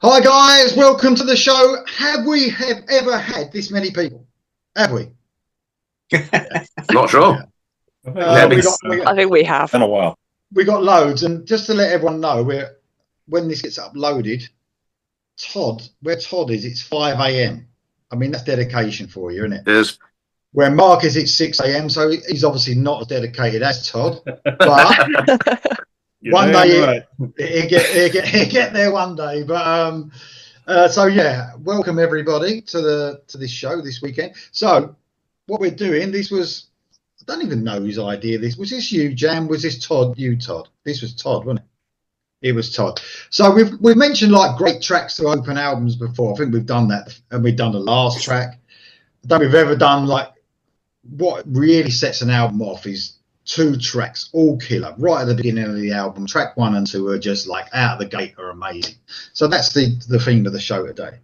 Hi guys, welcome to the show. Have we ever had this many people? Have we? Not sure. We got I think we have. Been a while. we got loads, and just to let everyone know, when this gets uploaded, where Todd is, it's 5 a.m. I mean, that's dedication for you, isn't it? It is. Where Mark is, it's 6 a.m. So he's obviously not as dedicated as Todd, but one day he'll get there one day. But so yeah, welcome everybody to this show this weekend. So what we're doing, I don't even know whose idea this was. This you, Jam? Was this Todd? You, Todd? This was Todd, wasn't it? It was Todd. So we've mentioned like great tracks to open albums before. I think we've done that, and we've done the last track. I don't think we've ever done like what really sets an album off is two tracks, all killer, right at the beginning of the album. Track 1 and 2 are just like out of the gate are amazing. So that's the theme of the show today.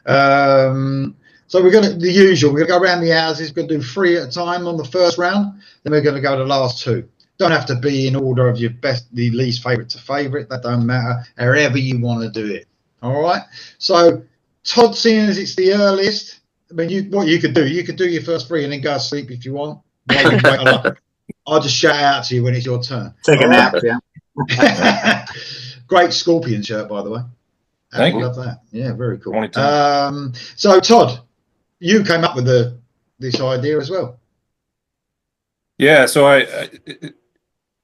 So we're going to, the usual, we're going to go around the houses, we're going to do 3 at a time on the first round, then we're going to go to the last 2. Don't have to be in order of your the least favourite to favourite, that don't matter, however you want to do it. All right? So Todd, seeing as it's the earliest, I mean, what you could do your first 3 and then go to sleep if you want. I'll just shout out to you when it's your turn. Take a nap, yeah. Great Scorpion shirt, by the way. Thank you. Love that. Yeah, very cool. So Todd, you came up with this idea as well. yeah, so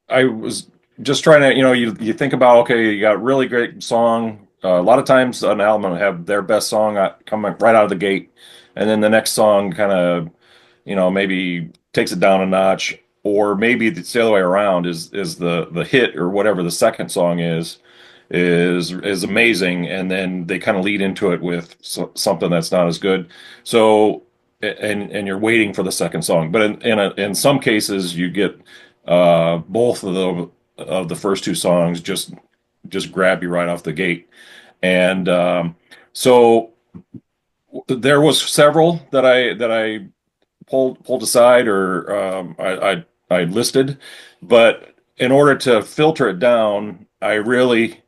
I was just trying to, you think about, okay, you got a really great song. A lot of times an album will have their best song coming right out of the gate, and then the next song kind of, maybe takes it down a notch, or maybe it's the other way around. Is the hit or whatever the second song is amazing, and then they kind of lead into it with something that's not as good. So and you're waiting for the second song, but in some cases you get both of the first 2 songs just grab you right off the gate. And so there was several that I pulled aside, or I listed, but in order to filter it down, I really,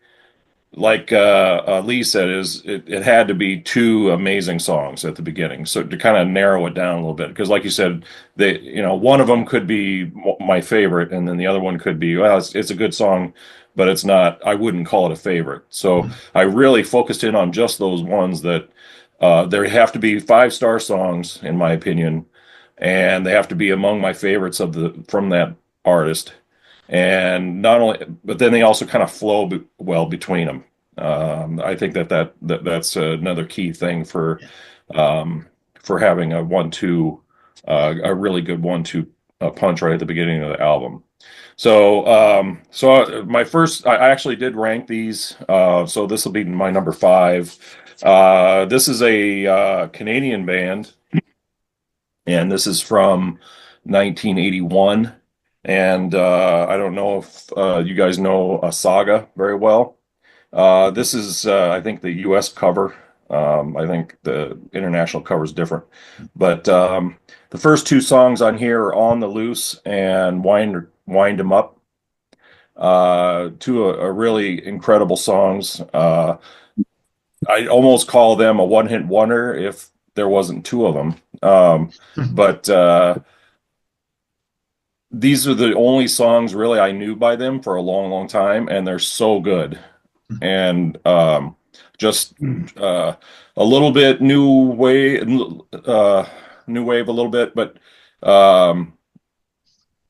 like Lee said, it had to be 2 amazing songs at the beginning, so to kind of narrow it down a little bit, because like you said, one of them could be my favorite, and then the other one could be, well, it's a good song, but it's not, I wouldn't call it a favorite. So I really focused in on just those ones that there have to be 5-star songs in my opinion, and they have to be among my favorites from that artist. And not only, but then they also kind of flow well between them. I think that's another key thing for having a 1-2, a really good 1-2 punch right at the beginning of the album. So my first, I actually did rank these. So this will be my number 5. This is a Canadian band, and this is from 1981. And I don't know if you guys know Saga very well. This is, I think, the U.S. cover. I think the international cover is different. But the first 2 songs on here are On the Loose and Wind 'Em Up. 2 really incredible songs. I almost call them a one-hit wonder if there wasn't 2 of them. But these are the only songs really I knew by them for a long, long time, and they're so good. And just a little bit new wave a little bit, but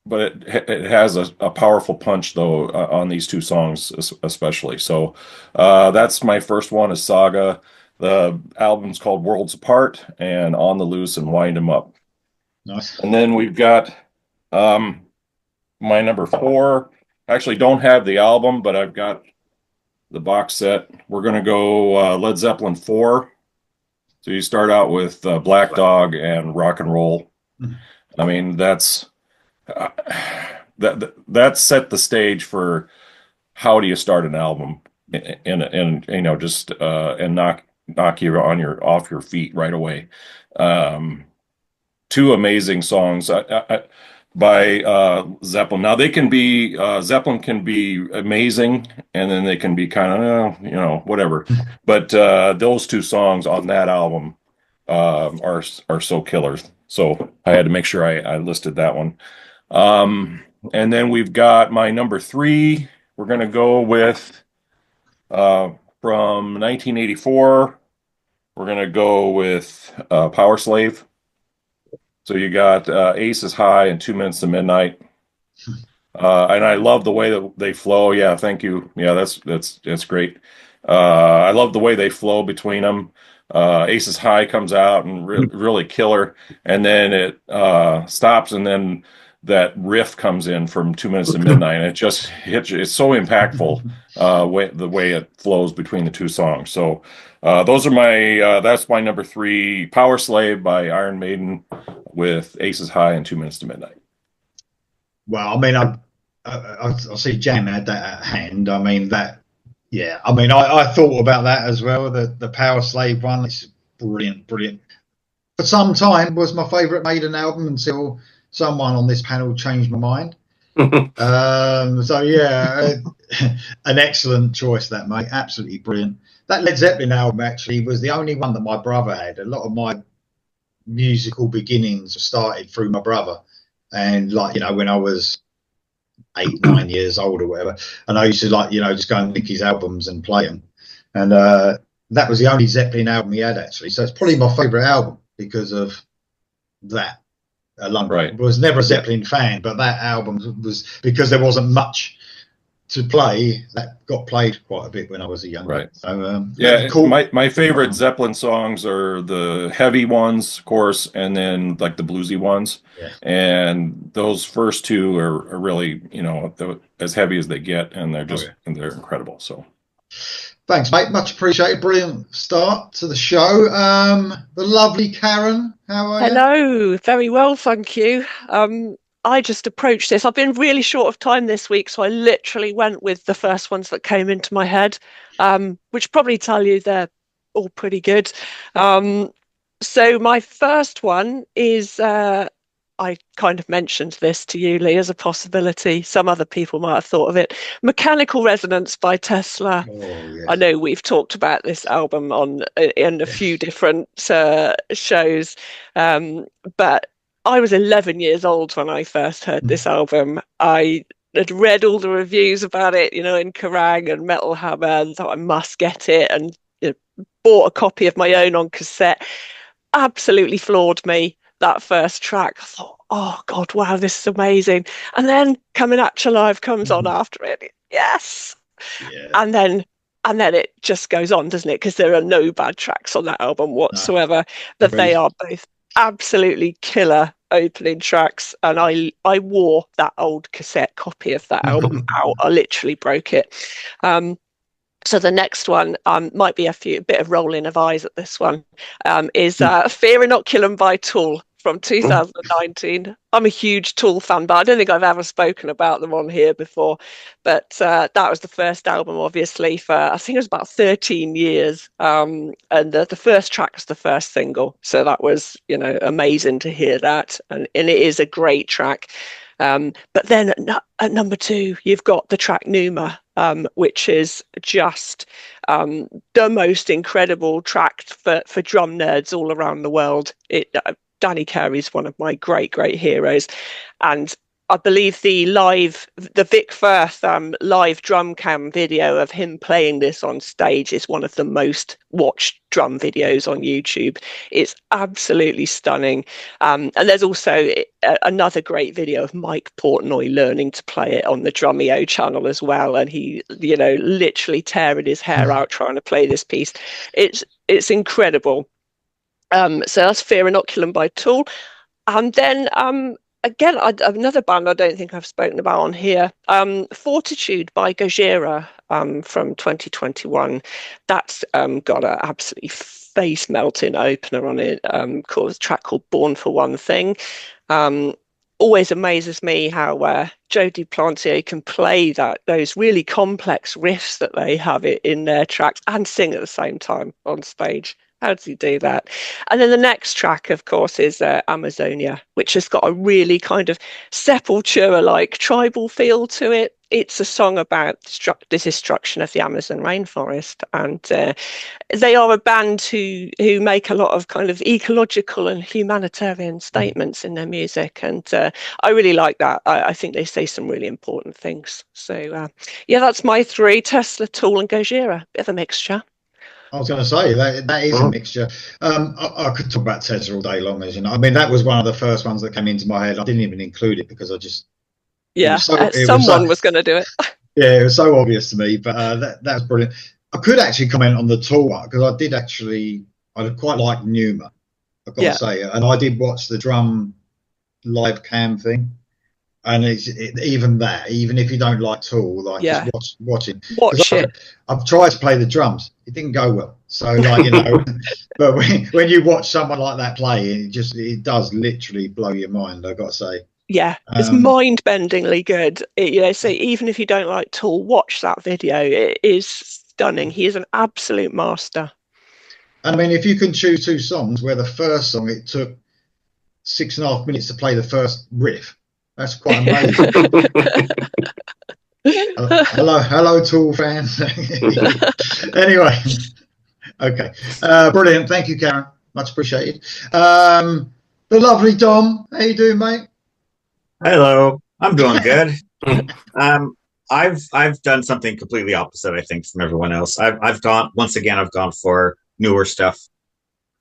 it has a powerful punch though on these 2 songs especially. So that's my first one, is Saga. The album's called Worlds Apart, and On the Loose and Wind 'Em Up. Nice. And then we've got my number 4. I actually don't have the album, but I've got the box set. We're going to go Led Zeppelin 4. So you start out with Black Dog and Rock and Roll. I mean, that set the stage for how do you start an album and just and knock you off your feet right away. 2 amazing songs. by Zeppelin. Now they can be Zeppelin can be amazing, and then they can be kind of whatever. But those two songs on that album are so killer. So I had to make sure I listed that one. And then we've got my number three. We're gonna go with from 1984. We're gonna go with Power Slave. So you got Aces High and 2 Minutes to Midnight. And I love the way that they flow. Yeah, thank you. Yeah, that's great. I love the way they flow between them. Aces High comes out and really killer, and then it stops, and then that riff comes in from 2 Minutes to Midnight, and it just hits you. It's so impactful the way it flows between the two songs. So those are my that's my number three, Power Slave by Iron Maiden with Aces High and 2 Minutes to Midnight. Well, I mean, I see Jan had that at hand. I mean, yeah. I mean, I thought about that as well. The Power Slave one, it's brilliant. For some time, was my favourite Maiden album until someone on this panel changed my mind. So yeah, an excellent choice, that, mate. Absolutely brilliant. That Led Zeppelin album actually was the only one that my brother had. A lot of my musical beginnings started through my brother, and when I was 8-9 years old or whatever, and I used to just go and nick his albums and play them, and that was the only Zeppelin album he had actually. So it's probably my favourite album because of that alone. Right. I was never a Zeppelin fan, but that album was, because there wasn't much to play, that got played quite a bit when I was a young right. So yeah, cool. My favorite Zeppelin songs are the heavy ones, of course, and then like the bluesy ones. Yeah. And those first two are really, as heavy as they get, and they're just they're incredible. So thanks, mate. Much appreciated. Brilliant start to the show. The lovely Karen, how are you? Hello, very well, thank you. I just approached this. I've been really short of time this week, so I literally went with the first ones that came into my head, which probably tell you they're all pretty good. So my first one is, I kind of mentioned this to you, Lee, as a possibility. Some other people might have thought of it. Mechanical Resonance by Tesla. Oh, yes. I know we've talked about this album in a few different shows, but I was 11 years old when I first heard this album. I had read all the reviews about it, in Kerrang and Metal Hammer, and thought I must get it, and bought a copy of my own on cassette. Absolutely floored me, that first track. I thought, oh God, wow, this is amazing. And then Coming At You Live comes on after it. Yes. Yeah. And then it just goes on, doesn't it? Because there are no bad tracks on that album whatsoever. But they are both absolutely killer opening tracks. And I wore that old cassette copy of that album out. I literally broke it. So the next one might be a bit of rolling of eyes at this one, is Fear Inoculum by Tool from 2019. I'm a huge Tool fan, but I don't think I've ever spoken about them on here before. But that was the first album, obviously, for I think it was about 13 years. And the first track was the first single. So that was, amazing to hear that. And it is a great track. But then at number two, you've got the track Numa, which is just the most incredible track for drum nerds all around the world. Danny Carey's one of my great heroes, and I believe the Vic Firth live drum cam video of him playing this on stage is one of the most watched drum videos on YouTube. It's absolutely stunning. And there's also another great video of Mike Portnoy learning to play it on the Drumeo channel as well. And he, literally tearing his hair out trying to play this piece. It's incredible. So that's Fear Inoculum by Tool. And then again, another band I don't think I've spoken about on here, Fortitude by Gojira from 2021. That's got an absolutely face-melting opener on it, called a track called Born for One Thing. Always amazes me how Joe Duplantier can play those really complex riffs that they have in their tracks and sing at the same time on stage. How does he do that? And then the next track, of course, is Amazonia, which has got a really kind of Sepultura-like tribal feel to it. It's a song about the destruction of the Amazon rainforest, and they are a band who make a lot of kind of ecological and humanitarian statements in their music, and I really like that. I think they say some really important things. So yeah, that's my three: Tesla, Tool, and Gojira. Bit of a mixture. I was going to say that is a mixture. I could talk about Tesla all day long, as you know. I mean, that was one of the first ones that came into my head. I didn't even include it because I just someone was going to do it. Yeah, it was so obvious to me, but that was brilliant. I could actually comment on the Tool one because I quite like Numa, I've got to say, and I did watch the drum live cam thing. And even if you don't like Tool, just watch it. I've tried to play the drums. It didn't go well. So, but when you watch someone like that play, it does literally blow your mind, I've got to say. Yeah, it's mind-bendingly good. So even if you don't like Tool, watch that video. It is stunning. He is an absolute master. And I mean, if you can choose two songs where the first song, it took 6.5 minutes to play the first riff, that's quite amazing. hello, Tool fans. Anyway, okay, brilliant. Thank you, Karen. Much appreciated. The lovely Dom, how you doing, mate? Hello, I'm doing good. I've done something completely opposite, I think, from everyone else. I've gone for newer stuff,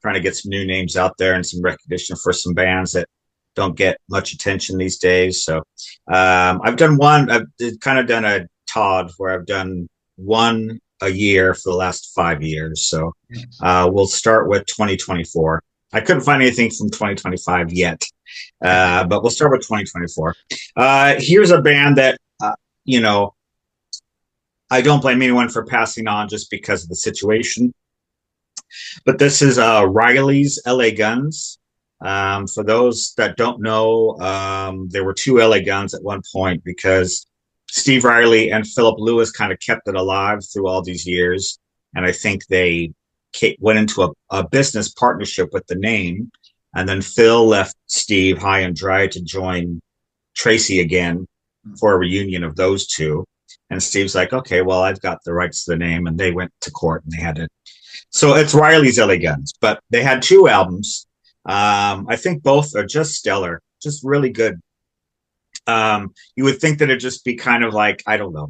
trying to get some new names out there and some recognition for some bands that don't get much attention these days. So I've done a Todd where I've done one a year for the last 5 years. So we'll start with 2024. I couldn't find anything from 2025 yet, but we'll start with 2024. Here's a band that, I don't blame anyone for passing on just because of the situation. But this is Riley's LA Guns. For those that don't know, there were two LA Guns at one point because Steve Riley and Philip Lewis kind of kept it alive through all these years. And I think they went into a business partnership with the name. And then Phil left Steve high and dry to join Tracy again for a reunion of those two. And Steve's like, okay, well, I've got the rights to the name. And they went to court and they had to. So it's Riley's LA Guns. But they had two albums. I think both are just stellar, just really good. You would think that it'd just be kind of like, I don't know,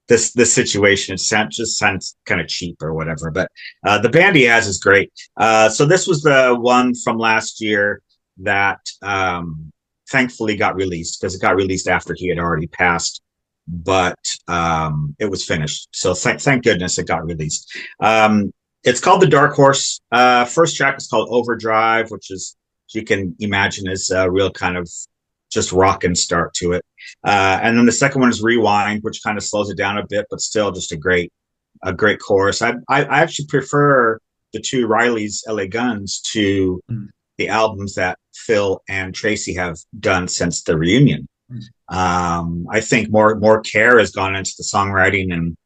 this situation sounds kind of cheap or whatever, but the band he has is great. So this was the one from last year that thankfully got released because it got released after he had already passed, but it was finished. So thank goodness it got released. It's called The Dark Horse. First track is called Overdrive, which is, you can imagine, is a real kind of just rockin' start to it. And then the second one is Rewind, which kind of slows it down a bit, but still just a great chorus. I actually prefer the two Riley's LA Guns to the albums that Phil and Tracy have done since the reunion. I think more care has gone into the songwriting, and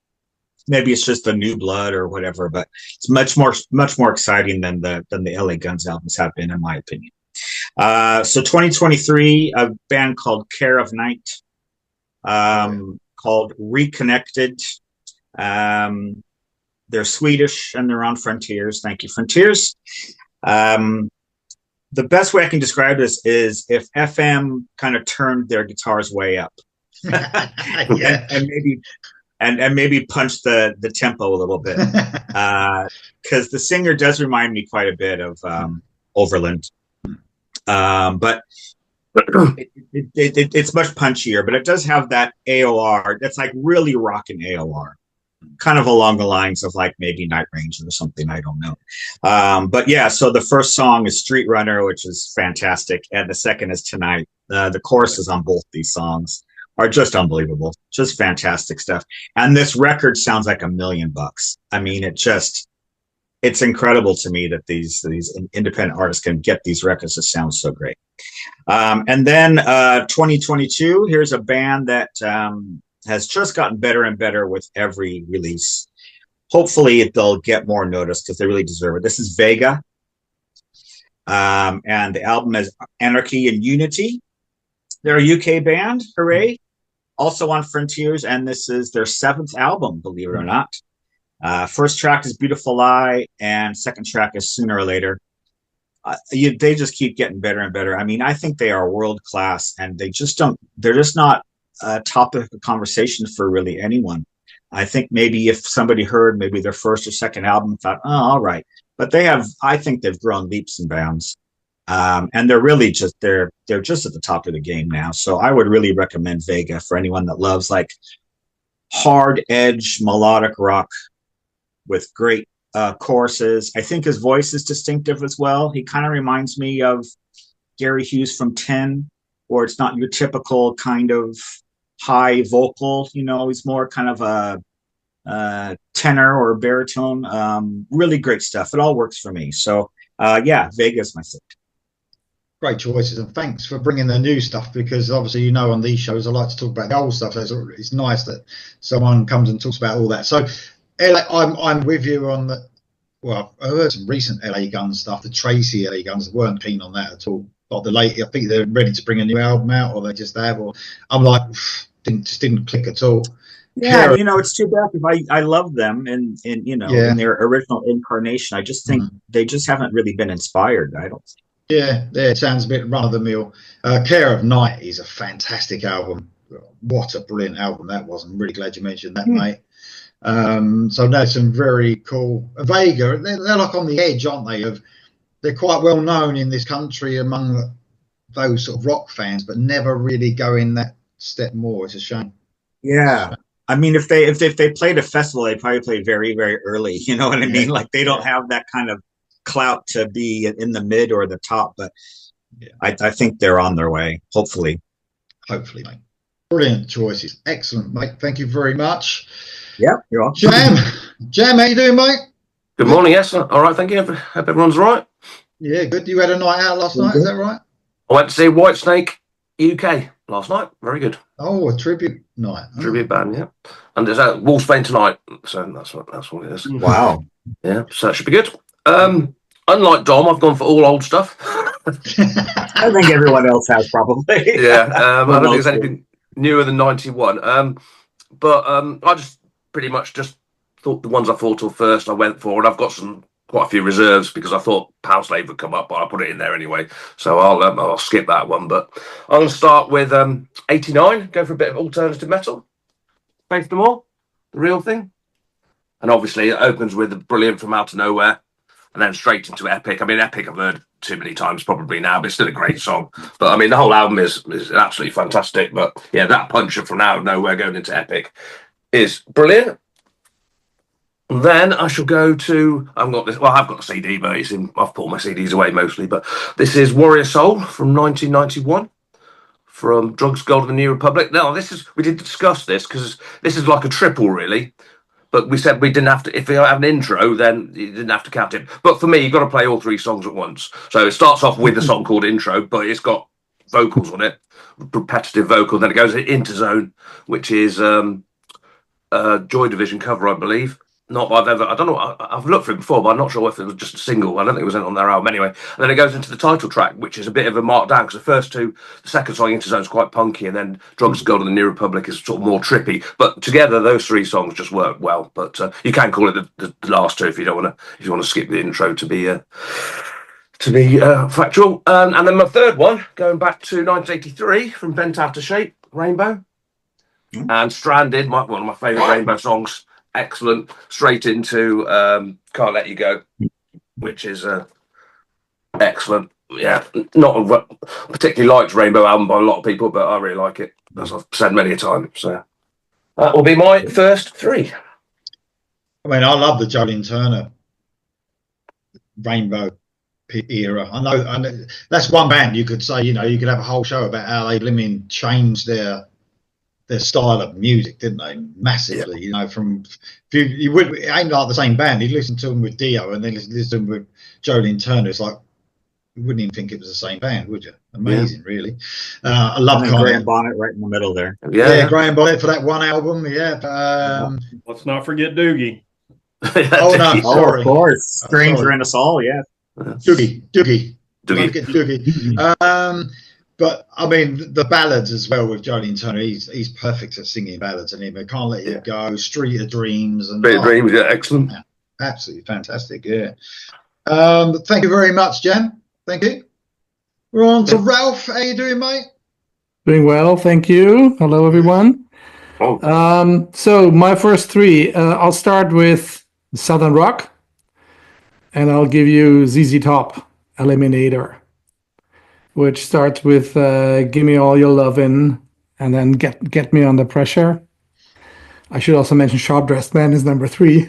maybe it's just the new blood or whatever, but it's much more exciting than the LA Guns albums have been, in my opinion. So 2023, a band called Care of Night, called Reconnected. They're Swedish and they're on Frontiers. Thank you, Frontiers. The best way I can describe this is if FM kind of turned their guitars way up. and maybe punch the tempo a little bit, because the singer does remind me quite a bit of Overland, but it's much punchier. But it does have that AOR that's like really rocking AOR, kind of along the lines of like maybe Night Ranger or something. I don't know, but yeah. So the first song is Street Runner, which is fantastic, and the second is Tonight. The choruses on both these songs are just unbelievable, just fantastic stuff. And this record sounds like $1 million. I mean, it's incredible to me that these independent artists can get these records to sound so great. And then 2022, here's a band that has just gotten better and better with every release. hopefully they'll get more notice because they really deserve it. This is Vega, and the album is Anarchy and Unity. They're a UK band, hooray! Also on Frontiers, and this is their 7th album, believe it or not. First track is Beautiful Lie, and second track is Sooner or Later. They just keep getting better and better. I mean, I think they are world class, and they're just not a topic of conversation for really anyone. I think maybe if somebody heard maybe their first or second album, thought, oh, all right. But I think they've grown leaps and bounds. And they're really they're just at the top of the game now. So I would really recommend Vega for anyone that loves like hard edge melodic rock with great choruses. I think his voice is distinctive as well. He kind of reminds me of Gary Hughes from 10, where it's not your typical kind of high vocal, he's more kind of a tenor or baritone. Really great stuff. It all works for me. So yeah, Vega's my favorite. Great choices, and thanks for bringing the new stuff, because obviously on these shows I like to talk about the old stuff, so it's nice that someone comes and talks about all that. So I'm with you on the. Well, I heard some recent LA Guns stuff. The Tracy LA Guns weren't keen on that at all. Like I think they're ready to bring a new album out, or they just have. Or I'm like, didn't click at all. Yeah, it's too bad because I love them in their original incarnation. I just think they just haven't really been inspired. I don't think. Yeah, it sounds a bit run of the mill. Care of Night is a fantastic album. What a brilliant album that was. I'm really glad you mentioned that, mate. So there's some very cool. Vega, they're like on the edge, aren't they? They're quite well known in this country among those sort of rock fans, but never really going that step more. It's a shame. Yeah. I mean, if they played a festival, they probably played very, very early. You know what I mean? Like they don't have that kind of clout to be in the mid or the top, but I think they're on their way. Hopefully, mate. Brilliant choices. Excellent, mate. Thank you very much. Yeah, you're on. Jam, how you doing, mate? Good morning. Yes, all right. Thank you. Hope everyone's all right. Yeah, good. You had a night out last night, is that right? I went to see Whitesnake UK last night. Very good. Oh, a tribute night. Tribute band, yeah. And there's a Wolfsbane tonight, so that's what it is. Wow. Yeah, so that should be good. Unlike Dom, I've gone for all old stuff. I think everyone else has probably. Yeah, I don't think there's anything newer than 91. But I just pretty much just thought the ones I thought of first I went for, and I've got quite a few reserves because I thought Power Slave would come up, but I put it in there anyway. So I'll skip that one. But I'm going to start with 89, go for a bit of alternative metal. Faith No More, The Real Thing. And obviously it opens with a brilliant From Out of Nowhere, and then straight into Epic. I mean, Epic I've heard too many times probably now, but it's still a great song. But I mean, the whole album is absolutely fantastic. But yeah, that puncher From Out of Nowhere going into Epic is brilliant. Then I shall go to, I've got the CD, but I've put my CDs away mostly. But this is Warrior Soul from 1991, from Drugs, Gold, and the New Republic. Now, we did discuss this because this is like a triple, really. But we said we didn't have to, if you have an intro, then you didn't have to count it. But for me, you've got to play all three songs at once. So it starts off with a song called Intro, but it's got vocals on it, repetitive vocal. Then it goes into Zone, which is a Joy Division cover, I believe. Not I don't know, I've looked for it before, but I'm not sure if it was just a single. I don't think it was on their album anyway. And then it goes into the title track, which is a bit of a markdown, because the second song, Into Zone, is quite punky, and then Drugs, Gold, and the New Republic is sort of more trippy. But together, those three songs just work well. But you can call it the last two if you want to skip the intro to be factual. And then my third one, going back to 1983, from Bent Out of Shape, Rainbow, and Stranded, one of my favourite Rainbow songs. Excellent. Straight into Can't Let You Go, which is excellent. Yeah, not particularly liked Rainbow album by a lot of people, but I really like it, as I've said many a time. So that will be my first three. I mean, I love the Jolene Turner Rainbow era. I know that's one band you could say, you could have a whole show about how they changed their style of music, didn't they? Massively, from it ain't like the same band. You listen to them with Dio and then listen to them with Jolene Turner. It's like you wouldn't even think it was the same band, would you? Amazing, really. I love Graham Bonnet right in the middle there. Yeah, Graham Bonnet for that one album. Yeah. Let's not forget Doogie. Oh no, sorry. Of course, Stranger in Us All. Yeah, Doogie. But I mean, the ballads as well with Jolene Turner. He's perfect at singing ballads, and I Can't Let You Go, Street of Dreams, and Street of Dreams, yeah, excellent, absolutely fantastic. Yeah. Thank you very much, Jen. Thank you. We're on to Ralph. How you doing, mate? Doing well, thank you. Hello, everyone. So my first three, I'll start with Southern Rock, and I'll give you ZZ Top, Eliminator, which starts with "Give Me All Your Lovin'" and then "Get Me Under Pressure." I should also mention "Sharp Dressed Man" is number 3.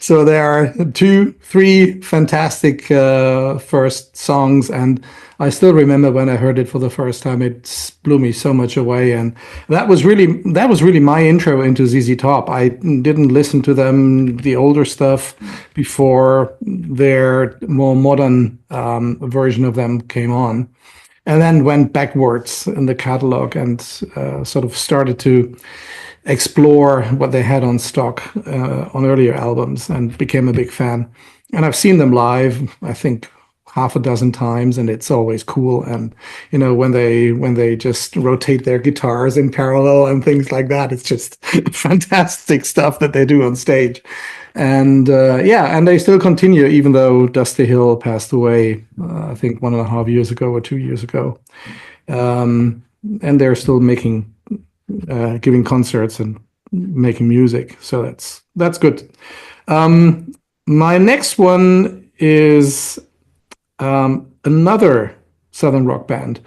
So there are 3 fantastic first songs, and I still remember when I heard it for the first time. It blew me so much away, and that was really my intro into ZZ Top. I didn't listen to them, the older stuff, before their more modern version of them came on. And then went backwards in the catalog and sort of started to explore what they had on stock on earlier albums and became a big fan. And I've seen them live, I think, half a dozen times, and it's always cool. And when they just rotate their guitars in parallel and things like that, it's just fantastic stuff that they do on stage. And and they still continue, even though Dusty Hill passed away, I think 1.5 years ago or 2 years ago. And they're still giving concerts and making music. So that's good. My next one is another Southern rock band,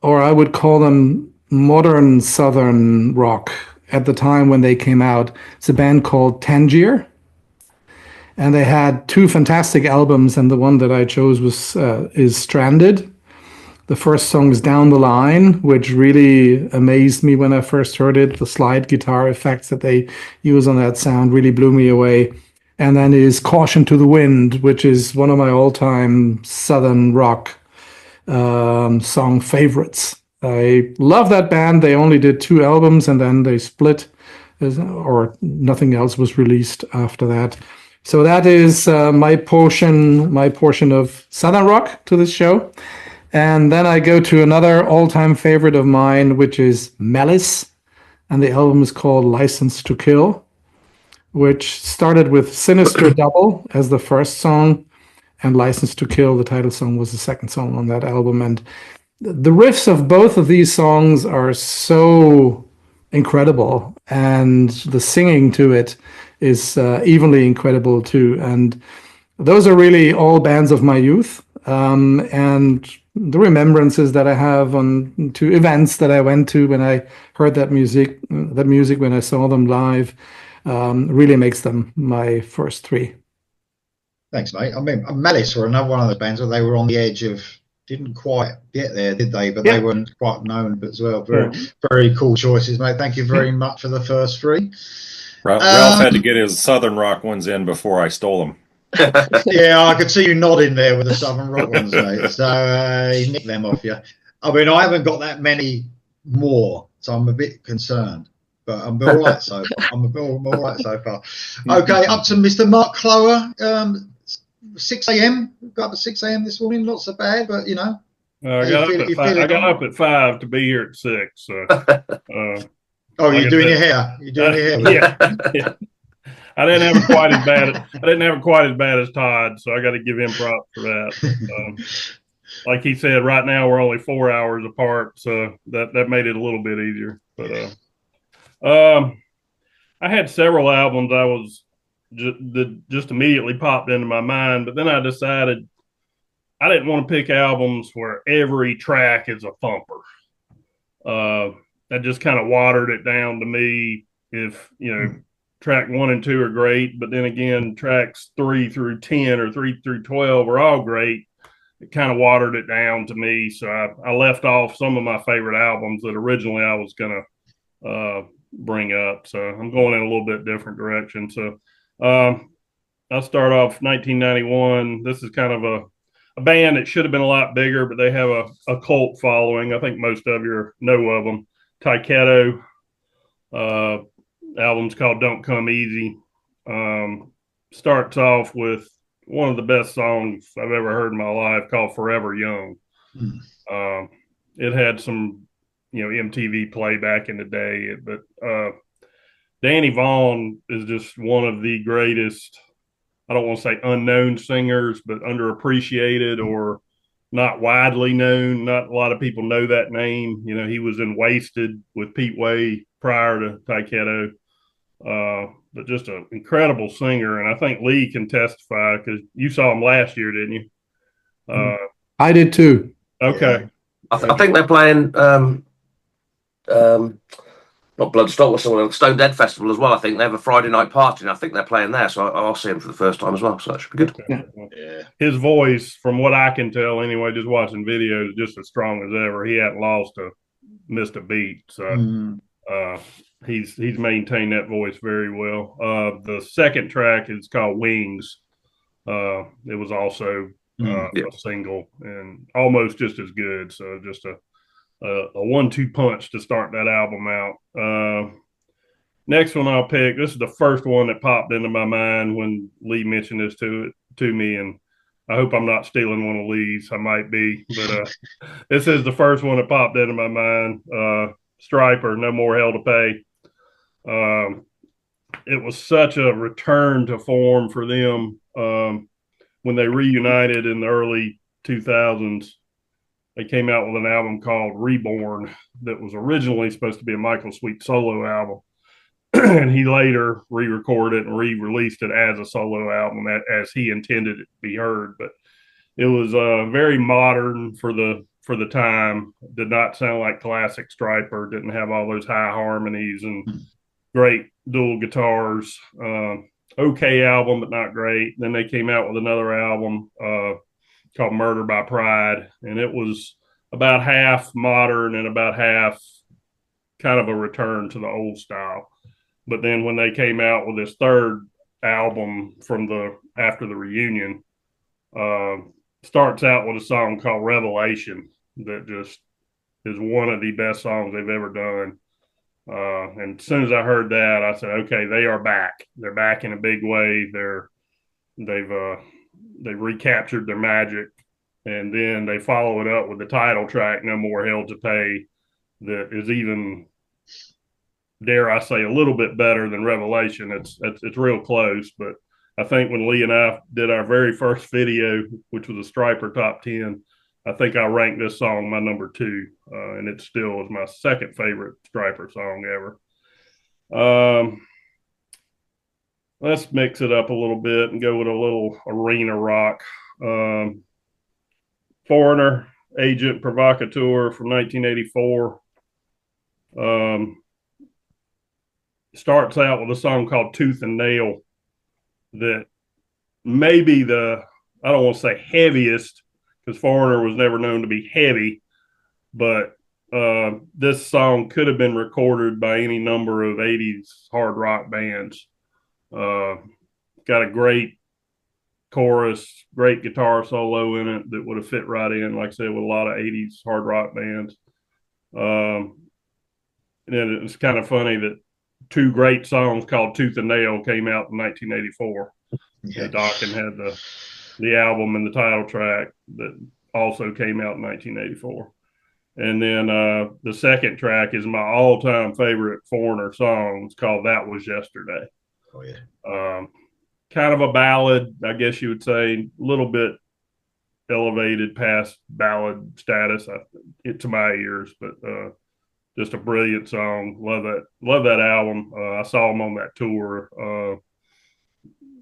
or I would call them modern Southern rock at the time when they came out. It's a band called Tangier. And they had 2 fantastic albums, and the one that I chose is Stranded. The first song is Down the Line, which really amazed me when I first heard it. The slide guitar effects that they use on that sound really blew me away. And then is Caution to the Wind, which is one of my all-time Southern rock song favorites. I love that band. They only did 2 albums, and then they split, or nothing else was released after that. So that is my portion of Southern rock to this show. And then I go to another all-time favorite of mine, which is Malice. And the album is called License to Kill, which started with Sinister Double as the first song. And License to Kill, the title song, was the second song on that album. And the riffs of both of these songs are so incredible. And the singing to it is evenly incredible too. And those are really all bands of my youth, and the remembrances that I have to events that I went to when I heard that music when I saw them live, really makes them my first 3. Thanks, mate. I mean, Malice were another one of the bands where they were on the edge of, didn't quite get there, did they? But they weren't quite known as well. Very cool choices, mate. Thank you very much for the first 3. Ralph had to get his Southern rock ones in before I stole them. Yeah, I could see you nodding there with the Southern rock ones, mate. So he nicked them off you. I mean, I haven't got that many more, so I'm a bit concerned. But I'm all right so far. Okay, up to Mr. Mark Clower. 6 a.m. Got up at 6 a.m. this morning. Not so bad, but I got up at 5 to be here at 6. So, oh, you're doing your hair. You're doing your hair. Yeah. I didn't have it quite as bad. I didn't have it quite as bad as Todd, so I got to give him props for that. Like he said, right now we're only 4 hours apart, so that made it a little bit easier. But I had several albums that just immediately popped into my mind, but then I decided I didn't want to pick albums where every track is a thumper. That just kind of watered it down to me. If track 1 and 2 are great, but then again, tracks 3 through 10 or 3 through 12 are all great. It kind of watered it down to me. So I left off some of my favorite albums that originally I was going to bring up. So I'm going in a little bit different direction. So I'll start off 1991. This is kind of a band that should have been a lot bigger, but they have a cult following. I think most of you know of them. Taiketo. album's called Don't Come Easy. Starts off with one of the best songs I've ever heard in my life called Forever Young. It had some, MTV play back in the day, but Danny Vaughan is just one of the greatest, I don't want to say unknown singers, but underappreciated or not widely known. Not a lot of people know that name. He was in Wasted with Pete Way prior to Taiketo. But just an incredible singer. And I think Lee can testify because you saw him last year, didn't you? I did too. Okay. Yeah. I think they're playing not Bloodstock, or someone else, Stone Dead Festival as well. I think they have a Friday night party, and I think they're playing there. So I'll see him for the first time as well. So that should be good. Okay. Yeah. His voice, from what I can tell anyway, just watching videos, is just as strong as ever. He hadn't missed a beat. So he's maintained that voice very well. The second track is called Wings. It was also a single and almost just as good. So just a 1-2 punch to start that album out. Next one I'll pick. This is the first one that popped into my mind when Lee mentioned this to me, and I hope I'm not stealing one of Lee's. I might be, but this is the first one that popped into my mind. Stryper, No More Hell to Pay. It was such a return to form for them when they reunited in the early 2000s. They came out with an album called Reborn that was originally supposed to be a Michael Sweet solo album. And he later re-recorded and re-released it as a solo album as he intended it to be heard. But it was very modern for the time. Did not sound like classic Stryper. Didn't have all those high harmonies and great dual guitars. Okay album, but not great. Then they came out with another album called Murder by Pride, and it was about half modern and about half kind of a return to the old style. But then when they came out with this third album after the reunion, starts out with a song called Revelation that just is one of the best songs they've ever done. And as soon as I heard that, I said, okay, they are back. They're back in a big way. They've recaptured their magic. And then they follow it up with the title track, No More Hell to Pay, that is even, dare I say, a little bit better than Revelation. It's real close, but I think when Lee and I did our very first video, which was a Stryper top 10, I think I ranked this song my number 2, and it still is my second favorite Stryper song ever. Let's mix it up a little bit and go with a little arena rock. Foreigner, Agent Provocateur from 1984. Starts out with a song called Tooth and Nail that may be I don't want to say heaviest, because Foreigner was never known to be heavy, but this song could have been recorded by any number of 80s hard rock bands. Got a great chorus, great guitar solo in it that would have fit right in, like I said, with a lot of 80s hard rock bands. And it's kind of funny that 2 great songs called Tooth and Nail came out in 1984. Yeah. Dokken had the album and the title track that also came out in 1984. And then the second track is my all-time favorite Foreigner song. It's called That Was Yesterday. Oh, yeah. Kind of a ballad, I guess you would say, a little bit elevated past ballad status to my ears, but just a brilliant song. Love that album. I saw them on that tour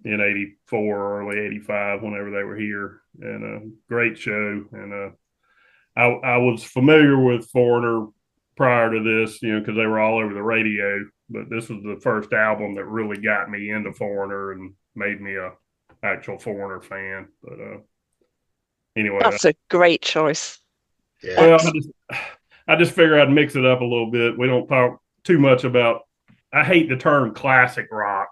in 84, early 85, whenever they were here, and a great show. And I was familiar with Foreigner prior to this, because they were all over the radio, but this was the first album that really got me into Foreigner and made me a actual Foreigner fan. But anyway, that's a great choice. Yeah. Well, I just figure I'd mix it up a little bit. We don't talk too much about, I hate the term classic rock.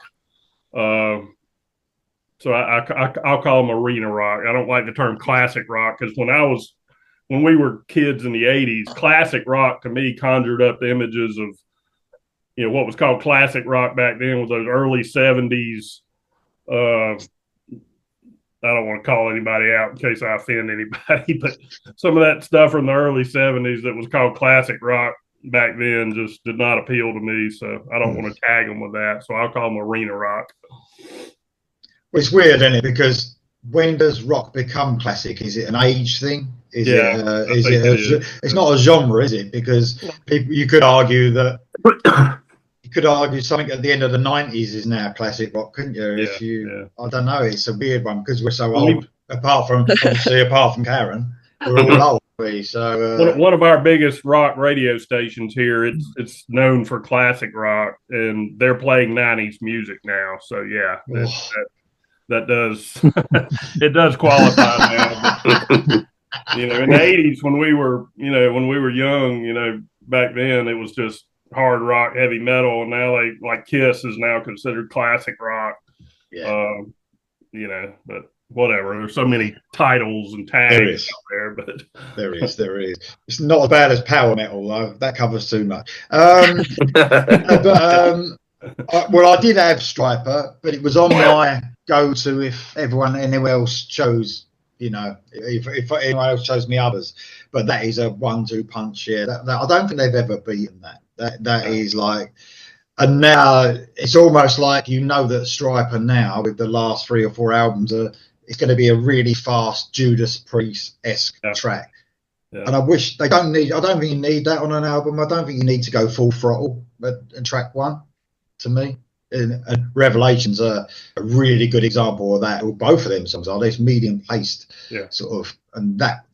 So I'll call them arena rock. I don't like the term classic rock, because when we were kids in the 80s, classic rock to me conjured up the images of what was called classic rock back then was those early 70s. I don't want to call anybody out in case I offend anybody, but some of that stuff from the early 70s that was called classic rock back then just did not appeal to me. So I don't want to tag them with that. So I'll call them arena rock. Well, it's weird, isn't it? Because when does rock become classic? Is it an age thing? It's not a genre, is it? Because you could argue that something at the end of the 90s is now classic rock, couldn't you? I don't know. It's a weird one because we're so old. Apart from Karen, we're all old. So one of our biggest rock radio stations here, it's known for classic rock, and they're playing 90s music now. So that does it does qualify now. But, in the 80s when we were young, back then it was just hard rock, heavy metal, and now like Kiss is now considered classic rock. But whatever. There's so many titles and tags out there, but there is. It's not as bad as power metal though. That covers too much. Well, I did have Striper, but it was on my go-to if anyone else chose. If anyone else chose me others, but that is a 1-2 punch. Yeah, that I don't think they've ever beaten that. That is like, and now it's almost like that Striper now with the last 3 or 4 albums it's going to be a really fast Judas Priest-esque track. Yeah. And I wish I don't think you need that on an album. I don't think you need to go full throttle in track 1. To me, and Revelations are a really good example of that. Well, both of them songs are. There's medium paced, sort of, and that,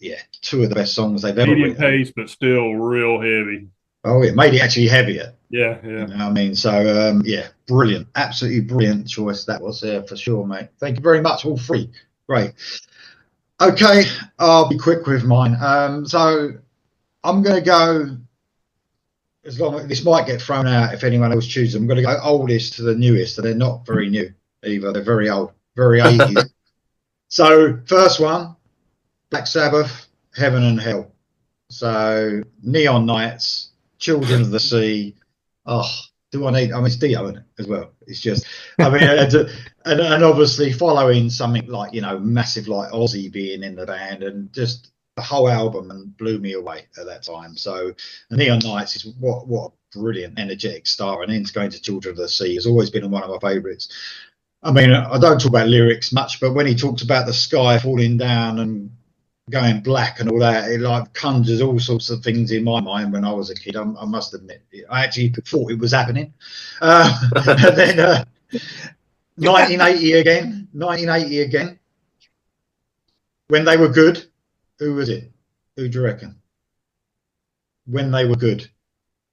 2 of the best songs they've ever written. Medium paced, but still real heavy. Oh, it made it actually heavier. Yeah. You know what I mean? So, brilliant, absolutely brilliant choice that was there for sure, mate. Thank you very much, all 3. Great. Okay, I'll be quick with mine. So I'm going to go. As long as this might get thrown out if anyone else chooses, I'm going to go oldest to the newest, and they're not very new either. They're very old, very 80s. So first one, Black Sabbath, Heaven and Hell. So Neon Nights, Children of the Sea. Oh, do I need? I mean, it's Dio in it as well. It's just, I mean, and obviously following something like massive like Ozzy being in the band, and just the whole album and blew me away at that time. So Neon Nights is what a brilliant, energetic start, and then going to Children of the Sea has always been one of my favourites. I mean, I don't talk about lyrics much, but when he talks about the sky falling down and going black and all that, it like conjures all sorts of things in my mind when I was a kid. I must admit, I actually thought it was happening. And then 1980 again, When They Were Good. Who was it? Who do you reckon? When They Were Good.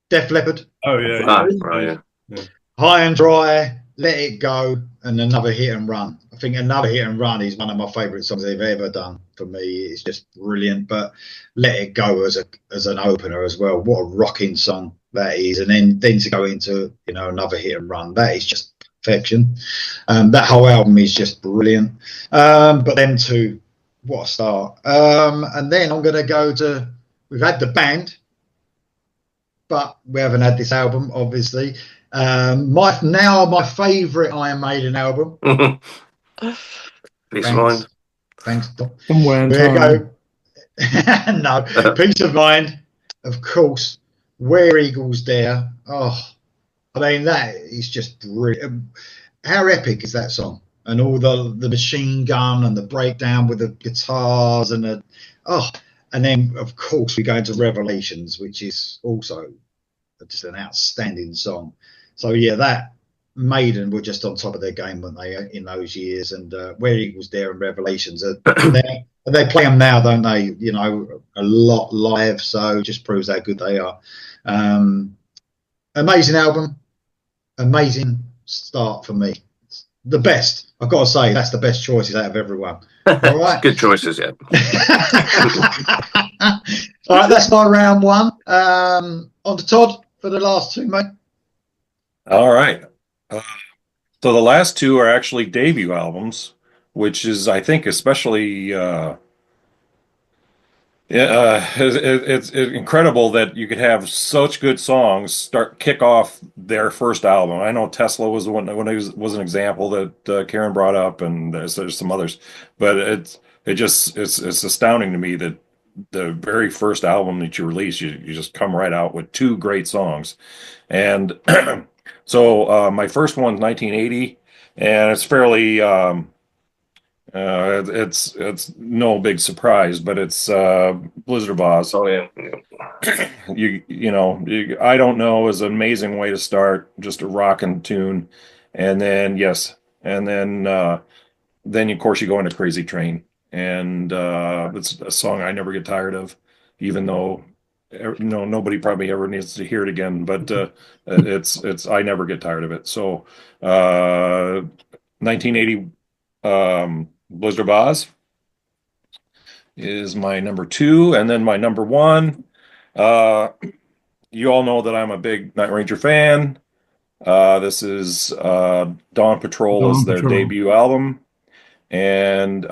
Def Leppard. Oh, yeah. Right, yeah. High and Dry, Let It Go, and Another Hit and Run. I think Another Hit and Run is one of my favourite songs they've ever done for me. It's just brilliant. But Let It Go as an opener as well. What a rocking song that is. And then to go into, Another Hit and Run, that is just perfection. That whole album is just brilliant. But then what a start. And then I'm going to go to, we've had the band, but we haven't had this album, obviously. My favourite Iron Maiden album. Peace of Mind. Thanks, Tom. Somewhere in There you time. go. No, Peace of Mind, of course. Where Eagles Dare. Oh, I mean, that is just brilliant. How epic is that song? And all the machine gun and the breakdown with the guitars and and then of course we go into Revelations, which is also just an outstanding song. So that Maiden were just on top of their game, weren't they, in those years? And Where Eagles Dare and Revelations are there, and they play them now, don't they? A lot live, so just proves how good they are. Amazing album, amazing start for me. The best. I've got to say, that's the best choices out of everyone. All right. Good choices, yeah. All right, that's my round 1. On to Todd for the last 2, mate. All right. So the last 2 are actually debut albums, which is, I think, especially it's incredible that you could have such good songs kick off their first album. I know Tesla was the one when it was an example that Karen brought up, and there's some others, but it's astounding to me that the very first album that you release, you just come right out with two great songs. And so my first one's 1980, and it's fairly it's no big surprise, but it's Blizzard of Oz. Oh yeah. I don't know is an amazing way to start, just a rockin' tune, and then then of course you go into Crazy Train, and it's a song I never get tired of, even though nobody probably ever needs to hear it again, but it's I never get tired of it. So 1980 Blizzard of Oz is my number two, and then my number one. You all know that I'm a big Night Ranger fan. This is Dawn Patrol is their debut album, and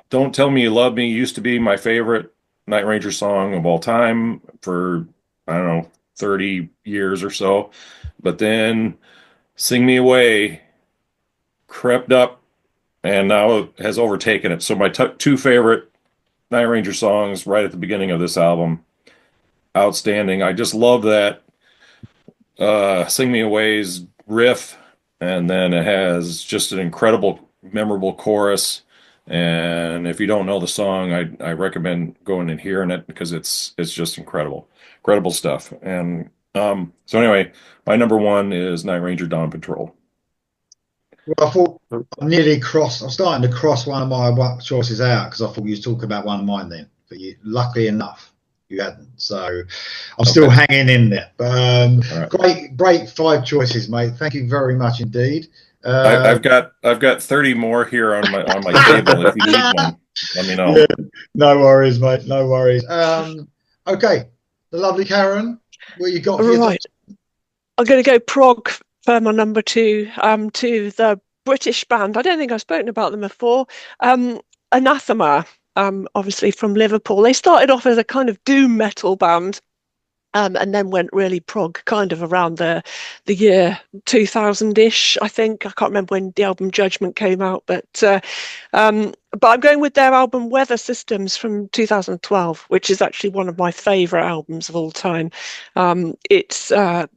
Don't Tell Me You Love Me used to be my favorite Night Ranger song of all time for, I don't know, 30 years or so. But then Sing Me Away crept up and now has overtaken it. So my two favorite Night Ranger songs right at the beginning of this album, outstanding. I just love that Sing Me Away's riff, and then it has just an incredible, memorable chorus. And if you don't know the song, I recommend going and hearing it because it's just incredible stuff. And so anyway, my number one is Night Ranger Dawn Patrol. Well, I thought I'm starting to cross one of my choices out because I thought you was talking about one of mine then, but luckily enough, you hadn't. So I'm still hanging in there. But great 5 choices, mate. Thank you very much indeed. I've got 30 more here on my table. If you need one, let me know. Yeah, no worries, mate. No worries. Okay, the lovely Karen, what you got? Right, I'm going to go prog for my number 2. To the British band. I don't think I've spoken about them before. Anathema. Obviously from Liverpool. They started off as a kind of doom metal band. And then went really prog kind of around the year 2000-ish, I think. I can't remember when the album Judgment came out, but I'm going with their album Weather Systems from 2012, which is actually one of my favourite albums of all time. It's 2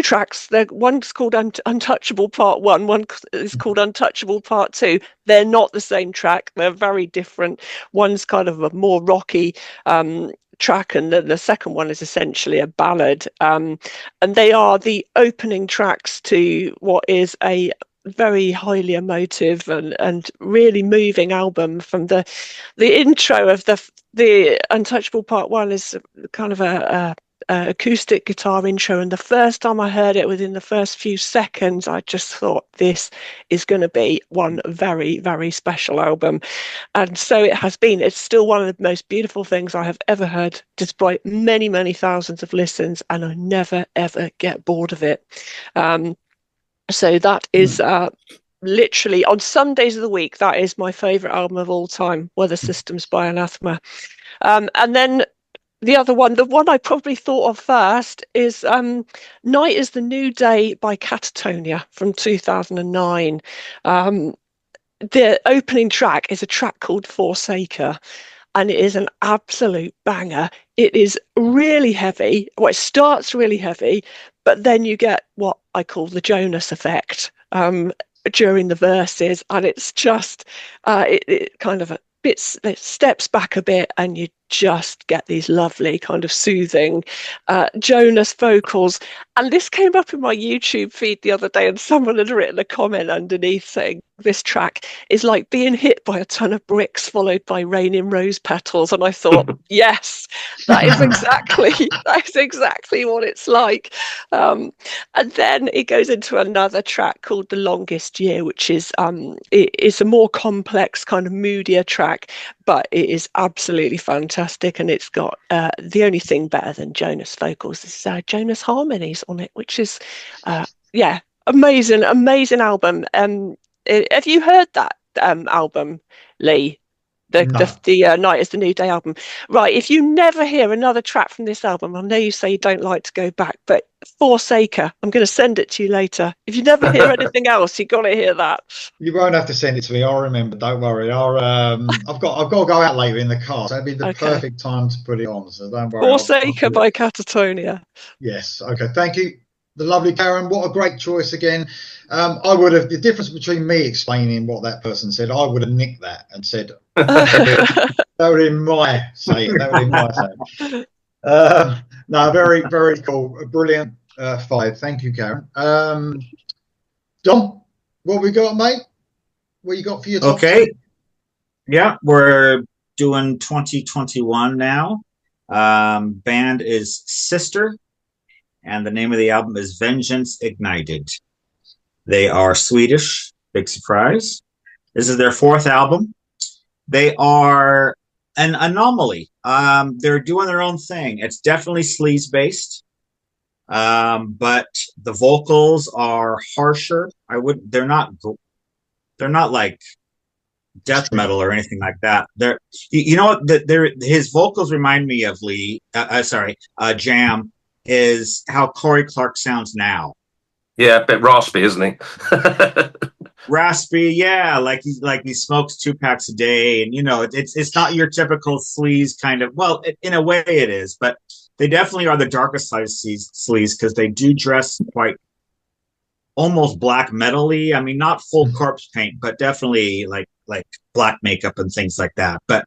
tracks. One's called Untouchable Part 1, one is called Untouchable Part 2. They're not the same track. They're very different. One's kind of a more rocky track, and the second one is essentially a ballad, and they are the opening tracks to what is a very highly emotive and really moving album. From the intro of the Untouchable Part 1 is kind of a acoustic guitar intro, and the first time I heard it, within the first few seconds, I just thought this is going to be one very, very special album. And so it has been. It's still one of the most beautiful things I have ever heard, despite many, many thousands of listens, and I never, ever get bored of it. So that is literally, on some days of the week, that is my favourite album of all time, Weather Systems by Anathema. And then the other one, the one I probably thought of first, is Night is the New Day by Catatonia from 2009. The opening track is a track called Forsaker, and it is an absolute banger. It is really heavy. Well, it starts really heavy, but then you get what I call the Jonas effect during the verses, and it's just it kind of it steps back a bit, and you just get these lovely kind of soothing Jonas vocals. And this came up in my YouTube feed the other day, and someone had written a comment underneath saying this track is like being hit by a ton of bricks followed by raining rose petals. And I thought, yes, that is exactly what it's like. And then it goes into another track called The Longest Year, which is it's a more complex, kind of moodier track, but it is absolutely fantastic. And it's got the only thing better than Jonas vocals is Jonas harmonies on it, which is amazing album. Have you heard that album, Lee? The Night is the New Day album. Right, if you never hear another track from this album, I know you say you don't like to go back, but Forsaker, I'm going to send it to you later. If you never hear anything else, you've got to hear that. You won't have to send it to me. I'll remember. Don't worry. I've got to go out later in the car, so it'd be the perfect time to put it on. So don't worry. Forsaker by Catatonia. Yes. Okay. Thank you. The lovely Karen. What a great choice again. I would have, the difference between me explaining what that person said, I would have nicked that and said, that would have been my saying. No, very, very cool. A brilliant 5. Thank you, Karen. Dom, what we got, mate? What you got for your top? Okay. Yeah, we're doing 2021 now. Band is Sister, and the name of the album is Vengeance Ignited. They are Swedish. Big surprise. This is their 4th album. They are an anomaly. They're doing their own thing. It's definitely sleaze based, but the vocals are harsher. They're not like death metal or anything like that. You know what? His vocals remind me of Jam. Is how Corey Clark sounds now. Yeah, a bit raspy, isn't he? Raspy, yeah, like he smokes 2 packs a day, and it's not your typical sleaze kind of. Well, in a way it is, but they definitely are the darkest side of sleaze because they do dress quite almost black metal-y. I mean, not full corpse paint, but definitely like black makeup and things like that. But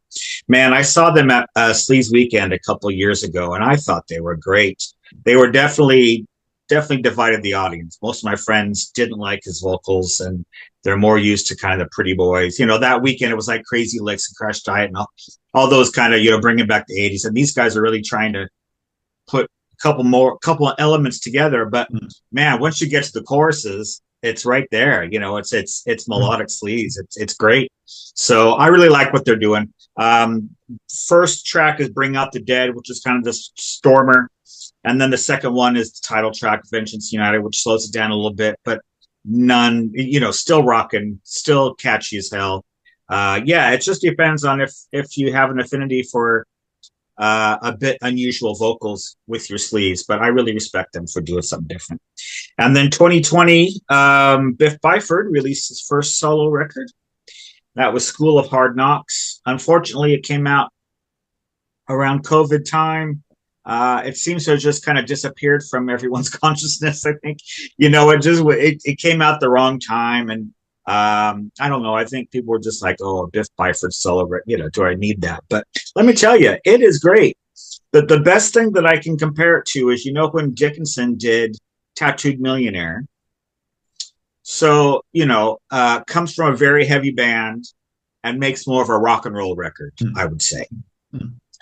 man, I saw them at Sleaze Weekend a couple years ago, and I thought they were great. They were definitely divided the audience. Most of my friends didn't like his vocals, and they're more used to kind of the pretty boys. That weekend it was like Crazy Licks and Crash Diet and all those kind of, bringing back the 80s. And these guys are really trying to put a couple of elements together. But man, once you get to the choruses, it's right there. It's melodic sleaze. It's great. So I really like what they're doing. First track is Bring Out the Dead, which is kind of this stormer. And then the second one is the title track, Vengeance United, which slows it down a little bit, but still rocking, still catchy as hell. It just depends on if you have an affinity for a bit unusual vocals with your sleeves, but I really respect them for doing something different. And then 2020, Biff Byford released his first solo record. That was School of Hard Knocks. Unfortunately, it came out around COVID time. It seems to have just kind of disappeared from everyone's consciousness. I think, it came out the wrong time. And I don't know. I think people were just like, oh, Biff Byford solo, do I need that? But let me tell you, it is great. The best thing that I can compare it to is, when Dickinson did Tattooed Millionaire. So, comes from a very heavy band and makes more of a rock and roll record, I would say.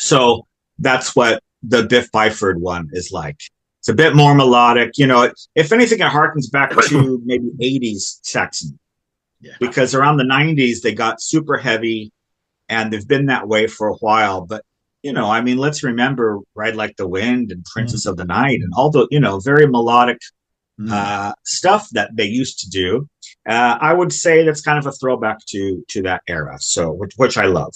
So that's what the Biff Byford one is like. It's a bit more melodic. If anything, it harkens back to maybe 80s Saxon. Yeah. Because around the 90s, they got super heavy, and they've been that way for a while. But, let's remember Ride Like the Wind and Princess of the Night and all the, very melodic stuff that they used to do. I would say that's kind of a throwback to that era, so which I love.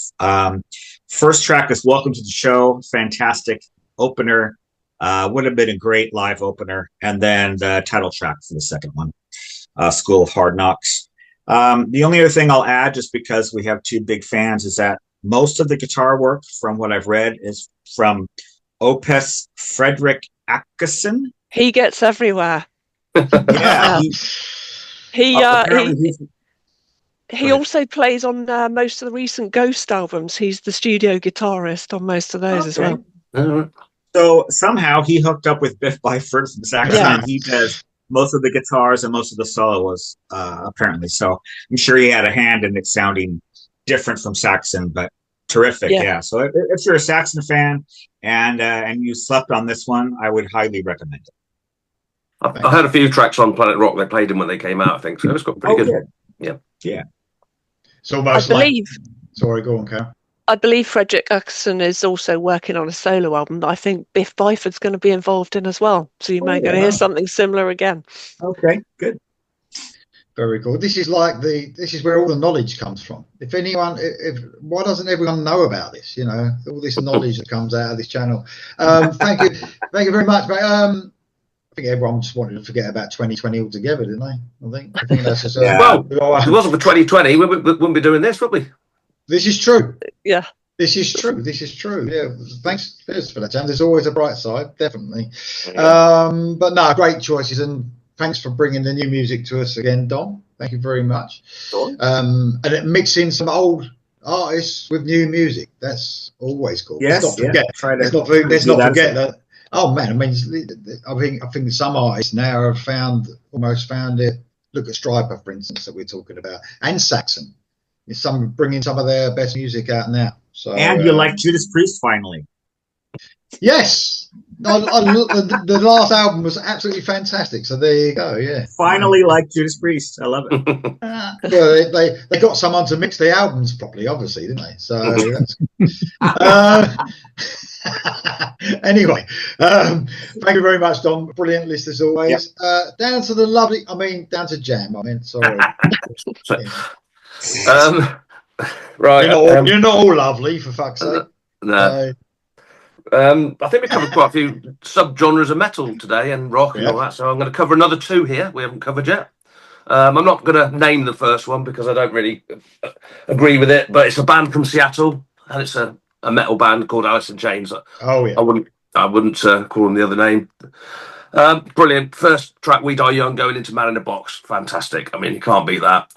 First track is Welcome to the Show. Fantastic opener. Would have been a great live opener. And then the title track for the second one, School of Hard Knocks. The only other thing I'll add, just because we have 2 big fans, is that most of the guitar work, from what I've read, is from Opus Fredrik Åkesson. He gets everywhere. Yeah. He also plays on most of the recent Ghost albums. He's the studio guitarist on most of those as well. So somehow he hooked up with Biff Byford from Saxon, and he does most of the guitars and most of the solos, apparently. So I'm sure he had a hand in it sounding different from Saxon, but terrific. Yeah. So if you're a Saxon fan and you slept on this one, I would highly recommend it. I heard a few tracks on Planet Rock. They played them when they came out, I think. So it's got pretty good. Yeah. So sorry, go on, Carol. I believe Fredrik Åkesson is also working on a solo album that I think Biff Byford's going to be involved in as well. So you may go to hear something similar again. Okay, good. Very cool. This is like this is where all the knowledge comes from. If why doesn't everyone know about this? You know, all this knowledge that comes out of this channel. Thank you very much, mate. I think everyone just wanted to forget about 2020 altogether, didn't they? I think that's just well. If it wasn't for 2020, we wouldn't be doing this, would we? This is true. Yeah. This is true. Yeah. Thanks for that, Jan. There's always a bright side, definitely. Yeah. But no, great choices, and thanks for bringing the new music to us again, Dom. Thank you very much. Sure. And mixing some old artists with new music. That's always cool. Yes, let's not forget. Let's not forget that. Oh man, I mean, I think some artists now have almost found it. Look at Striper, for instance, that we're talking about, and Saxon. It's bringing some of their best music out now. So, and you like Judas Priest finally? Yes, the last album was absolutely fantastic. So there you go. Yeah, finally like Judas Priest. I love it. Well, they got someone to mix the albums properly, obviously, didn't they? So that's. Anyway, thank you very much, Dom. Brilliant list as always. Yep. Down to Jam. I mean, sorry. Right. You're not all lovely, for fuck's sake. No. I think we covered quite a few sub-genres of metal today and rock and all that, so I'm going to cover another two here we haven't covered yet. I'm not going to name the first one because I don't really agree with it, but it's a band from Seattle, and it's a metal band called Alice in Chains. Oh yeah. I wouldn't call them the other name. Brilliant. First track, We Die Young, going into Man in a Box. Fantastic. I mean, you can't beat that.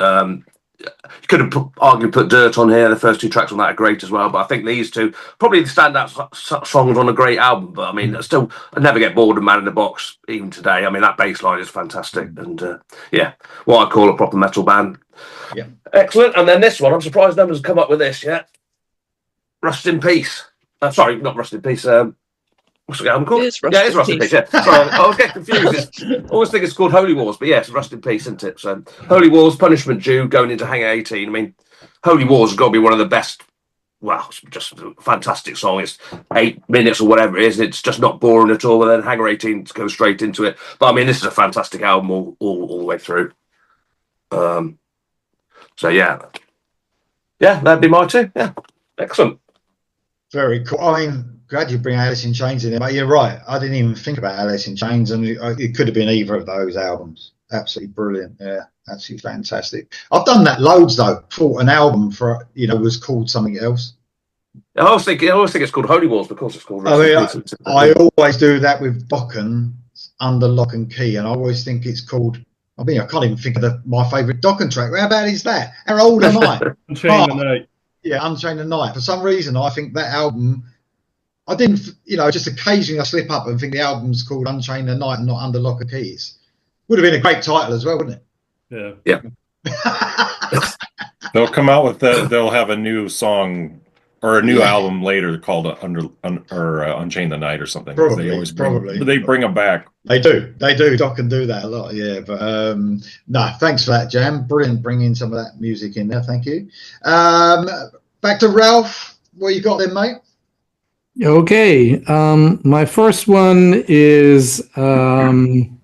You could have arguably put Dirt on here. The first two tracks on that are great as well, but I think these two probably the standout songs on a great album. But I mean, I never get bored of Man in the Box even today. I mean, that bass line is fantastic, and what I call a proper metal band. Yeah, excellent. And then this one, I'm surprised no one's come up with this yet. Rust in Peace. Sorry, not Rust in Peace. What's the album called? It is Rust in Peace. Yeah. Sorry, I was getting confused. I always think it's called Holy Wars, but yes, Rust in Peace, isn't it? So, Holy Wars, Punishment Due, going into Hangar 18. I mean, Holy Wars has got to be one of the best. Well, it's just a fantastic song. It's 8 minutes or whatever it is. It's just not boring at all. And then Hangar 18 goes straight into it. But I mean, this is a fantastic album all the way through. So yeah, that'd be my two. Yeah, excellent. Very cool. I mean, glad you bring Alice in Chains in there, but you're right. I didn't even think about Alice in Chains, and it could have been either of those albums. Absolutely brilliant. Yeah, absolutely fantastic. I've done that loads though. Thought an album was called something else. I always think it's called Holy Wars because it's called. I always do that with Dokken Under Lock and Key, and I always think it's called. I mean, I can't even think of my favourite Dokken track. How bad is that? How old am I? Unchained the Night. Yeah, Unchained the Night. For some reason, I think that album. I didn't, just occasionally I slip up and think the album's called Unchained the Night and not Under Lock and Keys. Would have been a great title as well, wouldn't it? Yeah. They'll come out with they'll have a new song or a new album later called Unchained the Night or something. Probably. They bring them back. They do. Doc can do that a lot. Yeah, but no, thanks for that, Jam. Brilliant, bringing some of that music in there. Thank you. Back to Ralph. What you got then, mate? Okay. My first one is an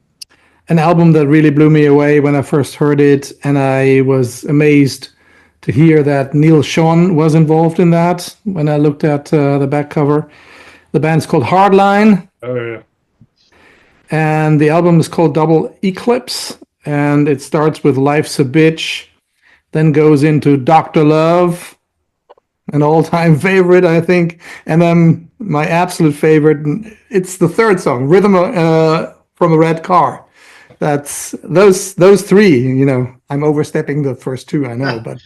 album that really blew me away when I first heard it, and I was amazed to hear that Neil Schon was involved in that when I looked at the back cover. The band's called Hardline. Oh, yeah. And the album is called Double Eclipse, and it starts with Life's a Bitch, then goes into Dr. Love, an all-time favorite, I think, and then my absolute favorite, it's the third song, Rhythm from a Red Car. That's those three, I'm overstepping the first two, I know, but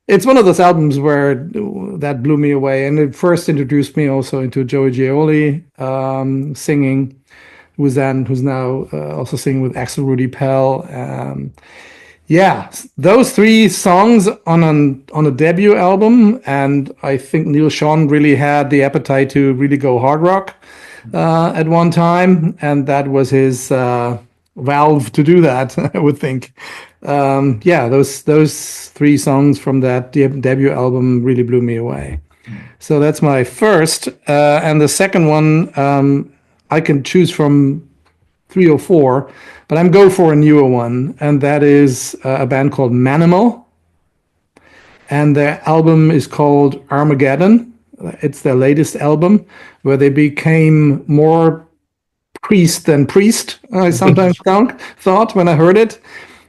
it's one of those albums where that blew me away, and it first introduced me also into Joey Gioli singing, who's now also singing with Axel Rudy Pell. Those three songs on a debut album, and I think Neil Schon really had the appetite to really go hard rock at one time, and that was his valve to do that, I would think. Those three songs from that debut album really blew me away. So that's my first, and the second one I can choose from 3 or 4, but I'm go for a newer one, and that is a band called Manimal, and their album is called Armageddon. It's their latest album, where they became more priest than priest, I sometimes thought when I heard it.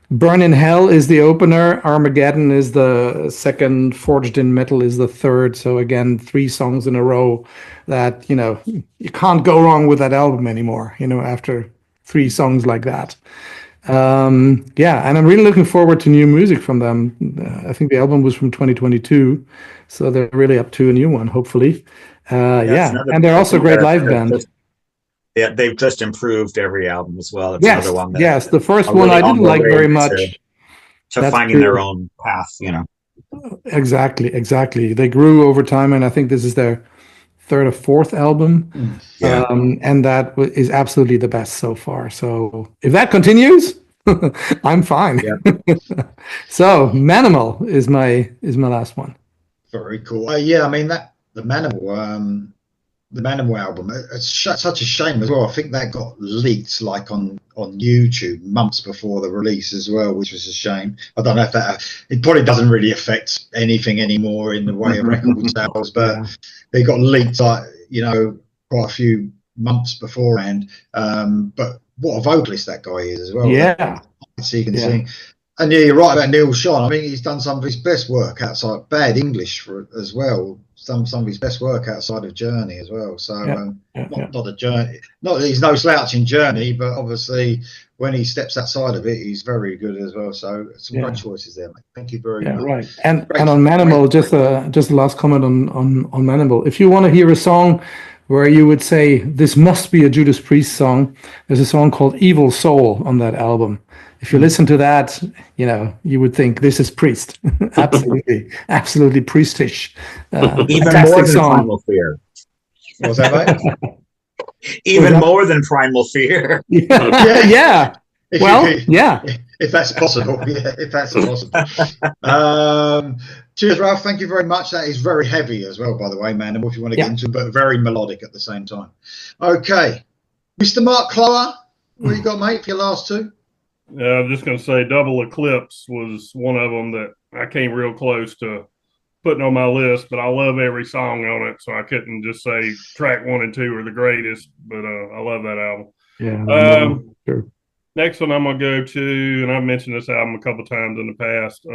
Burn in Hell is the opener. Armageddon is the second. Forged in Metal is the third. So again, 3 songs in a row that, you can't go wrong with that album anymore, after 3 songs like that. Yeah, and I'm really looking forward to new music from them. I think the album was from 2022, so they're really up to a new one, hopefully. Yeah, and they're also a great live band. Yeah, they've just improved every album as well. It's yes, another one. Yes, the first one I didn't like very much. To finding their own path, Exactly. They grew over time, and I think this is their 3rd or 4th album. Yeah. And that is absolutely the best so far. So if that continues, I'm fine. Yeah. So Manimal is my last one. Very cool. Yeah, I mean the Manimal album. It's such a shame as well. I think that got leaked like on YouTube months before the release as well, which was a shame. I don't know if it probably doesn't really affect anything anymore in the way of record sales, but it got leaked quite a few months beforehand. But what a vocalist that guy is as well. Yeah, he can sing. And yeah, you're right about Neil Schon. I mean, he's done some of his best work outside Bad English as well. Some of his best work outside of Journey as well. So not a Journey. Not that he's no slouch in Journey, but obviously when he steps outside of it, he's very good as well. So some great choices there, mate. Thank you very much. Right. And on Manimal, just the last comment on Manimal. If you want to hear a song where you would say this must be a Judas Priest song, there's a song called Evil Soul on that album. If you listen to that, you would think this is Priest. Absolutely priestish. Even more than Primal Fear. What was that, mate? Even more than Primal Fear. Yeah. If that's possible. Yeah, if that's possible. Cheers, Ralph. Thank you very much. That is very heavy as well, by the way, man. And if you want to get into it, but very melodic at the same time. Okay. Mr. Mark Clower, what you got, mate, for your last 2? Yeah, I'm just going to say Double Eclipse was one of them that I came real close to putting on my list, but I love every song on it, so I couldn't just say track 1 and 2 are the greatest, but I love that album. Yeah. Sure. Next one I'm going to go to, and I've mentioned this album a couple times in the past.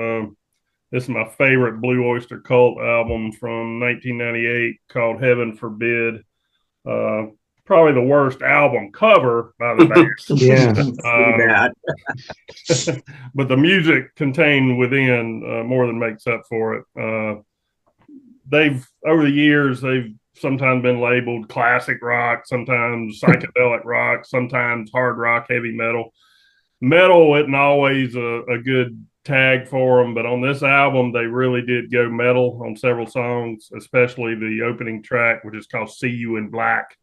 This is my favorite Blue Oyster Cult album from 1998 called Heaven Forbid. Probably the worst album cover by the band. But the music contained within more than makes up for it. They've over the years they've sometimes been labeled classic rock, sometimes psychedelic rock, sometimes hard rock, heavy metal. Metal isn't always a good tag for them, but on this album they really did go metal on several songs, especially the opening track, which is called See You in Black.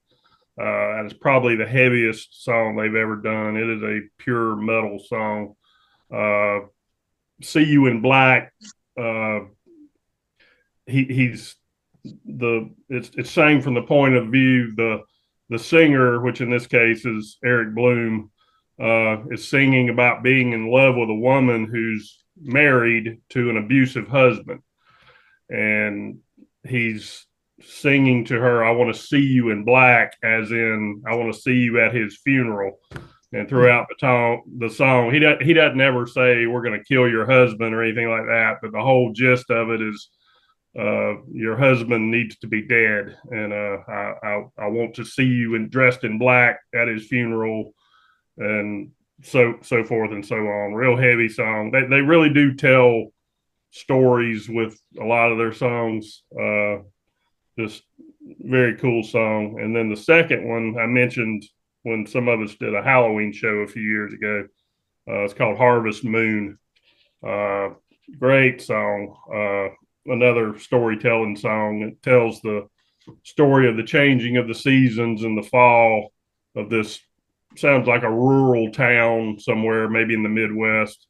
And it's probably the heaviest song they've ever done. It is a pure metal song. See You in Black. It's sang from the point of view the singer, which in this case is Eric Bloom, is singing about being in love with a woman who's married to an abusive husband, and he's singing to her, I want to see you in black, as in I want to see you at his funeral. And throughout the song, he doesn't ever say we're going to kill your husband or anything like that, but the whole gist of it is your husband needs to be dead, and I want to see you dressed in black at his funeral, and so forth and so on. Real heavy song. They really do tell stories with a lot of their songs. Just very cool song. And then the second one I mentioned when some of us did a Halloween show a few years ago. It's called Harvest Moon. Great song. Another storytelling song. It tells the story of the changing of the seasons in the fall of this, sounds like a rural town somewhere, maybe in the Midwest.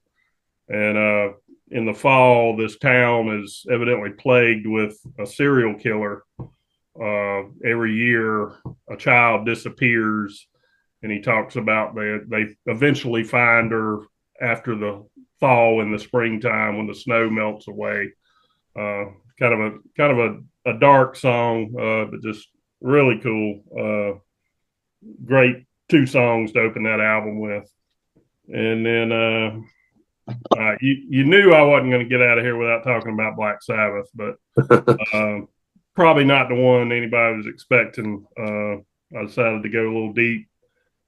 And in the fall, this town is evidently plagued with a serial killer. Every year, a child disappears, and he talks about they eventually find her after the fall in the springtime when the snow melts away. Kind of a dark song, but just really cool. Great 2 songs to open that album with. And then you knew I wasn't going to get out of here without talking about Black Sabbath, but probably not the one anybody was expecting. I decided to go a little deep.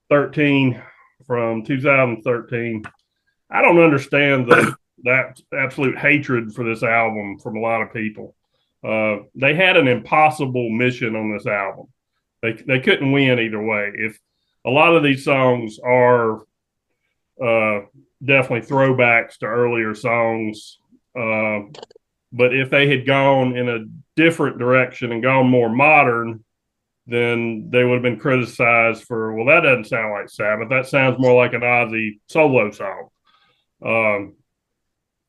13 from 2013. I don't understand that absolute hatred for this album from a lot of people. They had an impossible mission on this album. They couldn't win either way. If a lot of these songs are definitely throwbacks to earlier songs, but if they had gone in a different direction and gone more modern, then they would have been criticized for, well, that doesn't sound like Sabbath. That sounds more like an Ozzy solo song.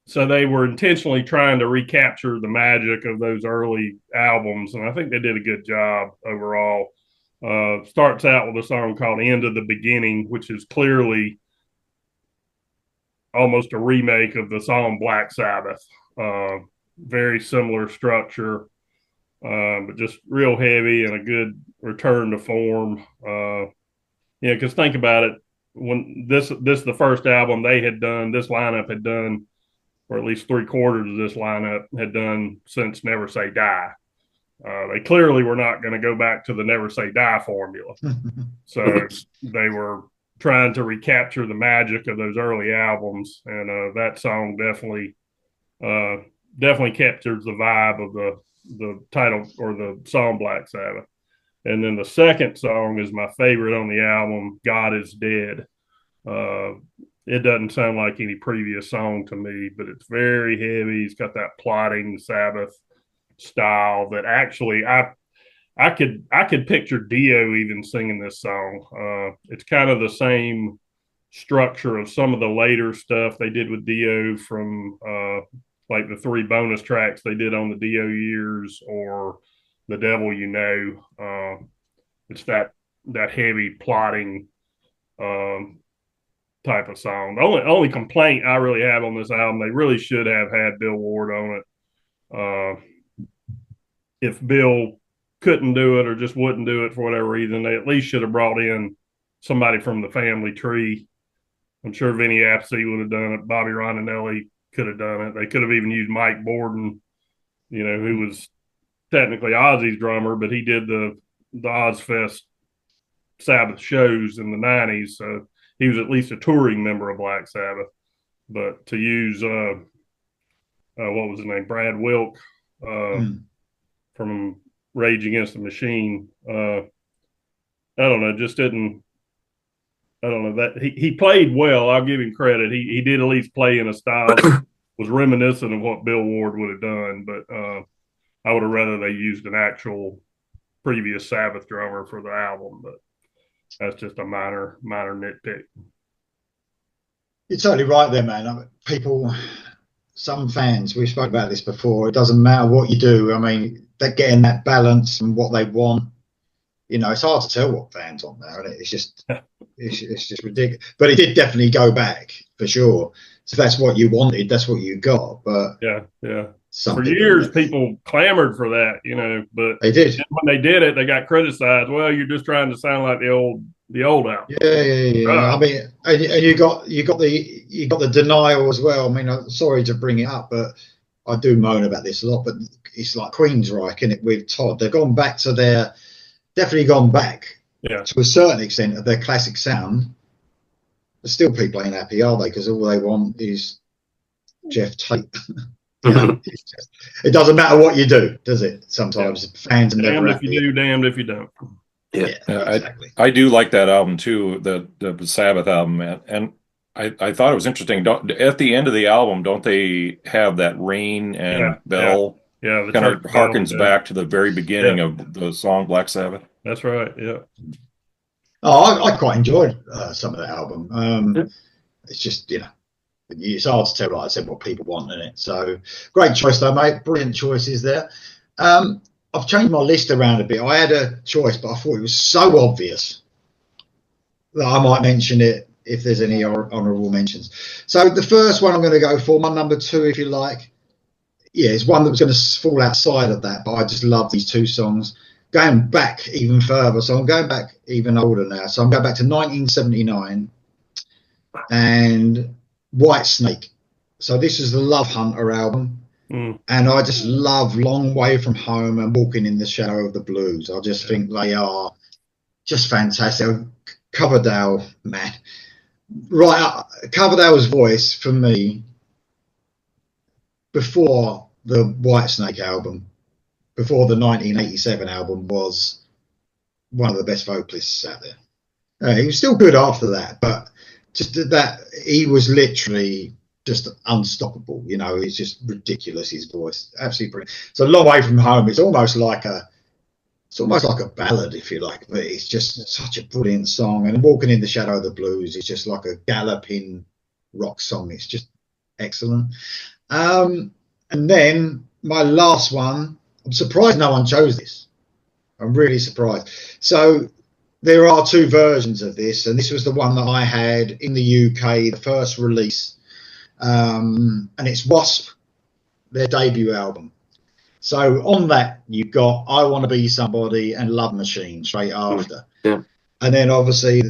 So they were intentionally trying to recapture the magic of those early albums, and I think they did a good job overall. Starts out with a song called End of the Beginning, which is clearly almost a remake of the song Black Sabbath. Very similar structure, but just real heavy and a good return to form. Because think about it, when this is the first album they had done, this lineup had done, or at least 3/4 of this lineup had done since Never Say Die. They clearly were not going to go back to the Never Say Die formula. So they were trying to recapture the magic of those early albums. And that song definitely captures the vibe of the title or the song Black Sabbath. And then the second song is my favorite on the album, God Is Dead. It doesn't sound like any previous song to me, but it's very heavy. It's got that plodding Sabbath style that actually I could picture Dio even singing this song. It's kind of the same structure of some of the later stuff they did with Dio from like the 3 bonus tracks they did on the Dio years or The Devil You Know. It's that heavy plotting type of song. The only complaint I really have on this album, they really should have had Bill Ward on it. If Bill couldn't do it or just wouldn't do it for whatever reason, they at least should have brought in somebody from the family tree. I'm sure Vinny Appice would have done it. Bobby Rondinelli could have done it. They could have even used Mike Borden, who was technically Ozzy's drummer, but he did the Ozfest Sabbath shows in the 90s. So he was at least a touring member of Black Sabbath. But to use, what was his name? Brad Wilk from Rage Against the Machine. I don't know, just didn't. I don't know that he played well. I'll give him credit. He did at least play in a style that was reminiscent of what Bill Ward would have done. But I would have rather they used an actual previous Sabbath drummer for the album. But that's just a minor nitpick. You're totally right there, man. Some fans, we've spoken about this before. It doesn't matter what you do. I mean, they're getting that balance and what they want. It's hard to tell what fans want now, isn't it? It's just ridiculous. But it did definitely go back for sure. So if that's what you wanted, that's what you got. But yeah. For years, people clamored for that, but they did. When they did it, they got criticized. Well, you're just trying to sound like the old album. Yeah. I mean, and you got the denial as well. I mean, I'm sorry to bring it up, but I do moan about this a lot. But it's like Queensryche, isn't it? With Todd, they've gone back to definitely gone back to a certain extent of their classic sound. But still, people ain't happy, are they? Because all they want is Jeff Tate. It doesn't matter what you do, does it? Sometimes fans are never happy. Damned if you do, damned if you don't. Yeah, exactly. I do like that album too, the Sabbath album, man. And I thought it was interesting. At the end of the album, don't they have that rain and bell? Yeah, kind of harkens back to the very beginning of the song Black Sabbath. That's right. Yeah. Oh, I quite enjoyed some of the album. It's just it's hard to tell, like I said, what people want in it. So great choice though, mate. Brilliant choices there. I've changed my list around a bit. I had a choice, but I thought it was so obvious I might mention it if there's any honourable mentions. So the first one I'm going to go for, my number 2, if you like, it's one that was going to fall outside of that, but I just love these 2 songs. Going back even further, so I'm going back even older now. So I'm going back to 1979 and White Snake. So this is the Love Hunter album. And I just love Long Way From Home and Walking in the Shadow of the Blues. I just think they are just fantastic. Coverdale, man. Right, Coverdale's voice for me, before the White Snake album, before the 1987 album, was one of the best vocalists out there. He was still good after that, but just that he was literally just unstoppable. It's just ridiculous, his voice. Absolutely brilliant. So Long Way From Home, it's almost like a ballad, if you like, but it's just such a brilliant song. And Walking in the Shadow of the Blues is just like a galloping rock song. It's just excellent. And then my last one, I'm surprised no one chose this. I'm really surprised. So there are 2 versions of this, and this was the one that I had in the UK, the first release. And it's Wasp, their debut album. So on that, you've got I Want to Be Somebody and Love Machine straight after. Yeah. And then obviously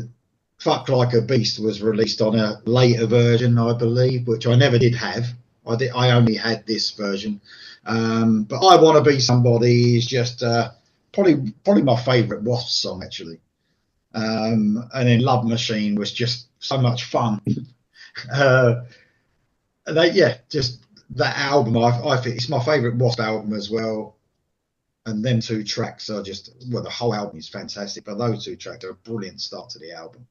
Fuck Like a Beast was released on a later version, I believe, which I never did have. I only had this version. But I Want to Be Somebody is just probably my favourite Wasp song, actually. And then Love Machine was just so much fun. Just that album, I think it's my favourite Wasp album as well. And them 2 tracks are the whole album is fantastic, but those 2 tracks are a brilliant start to the album.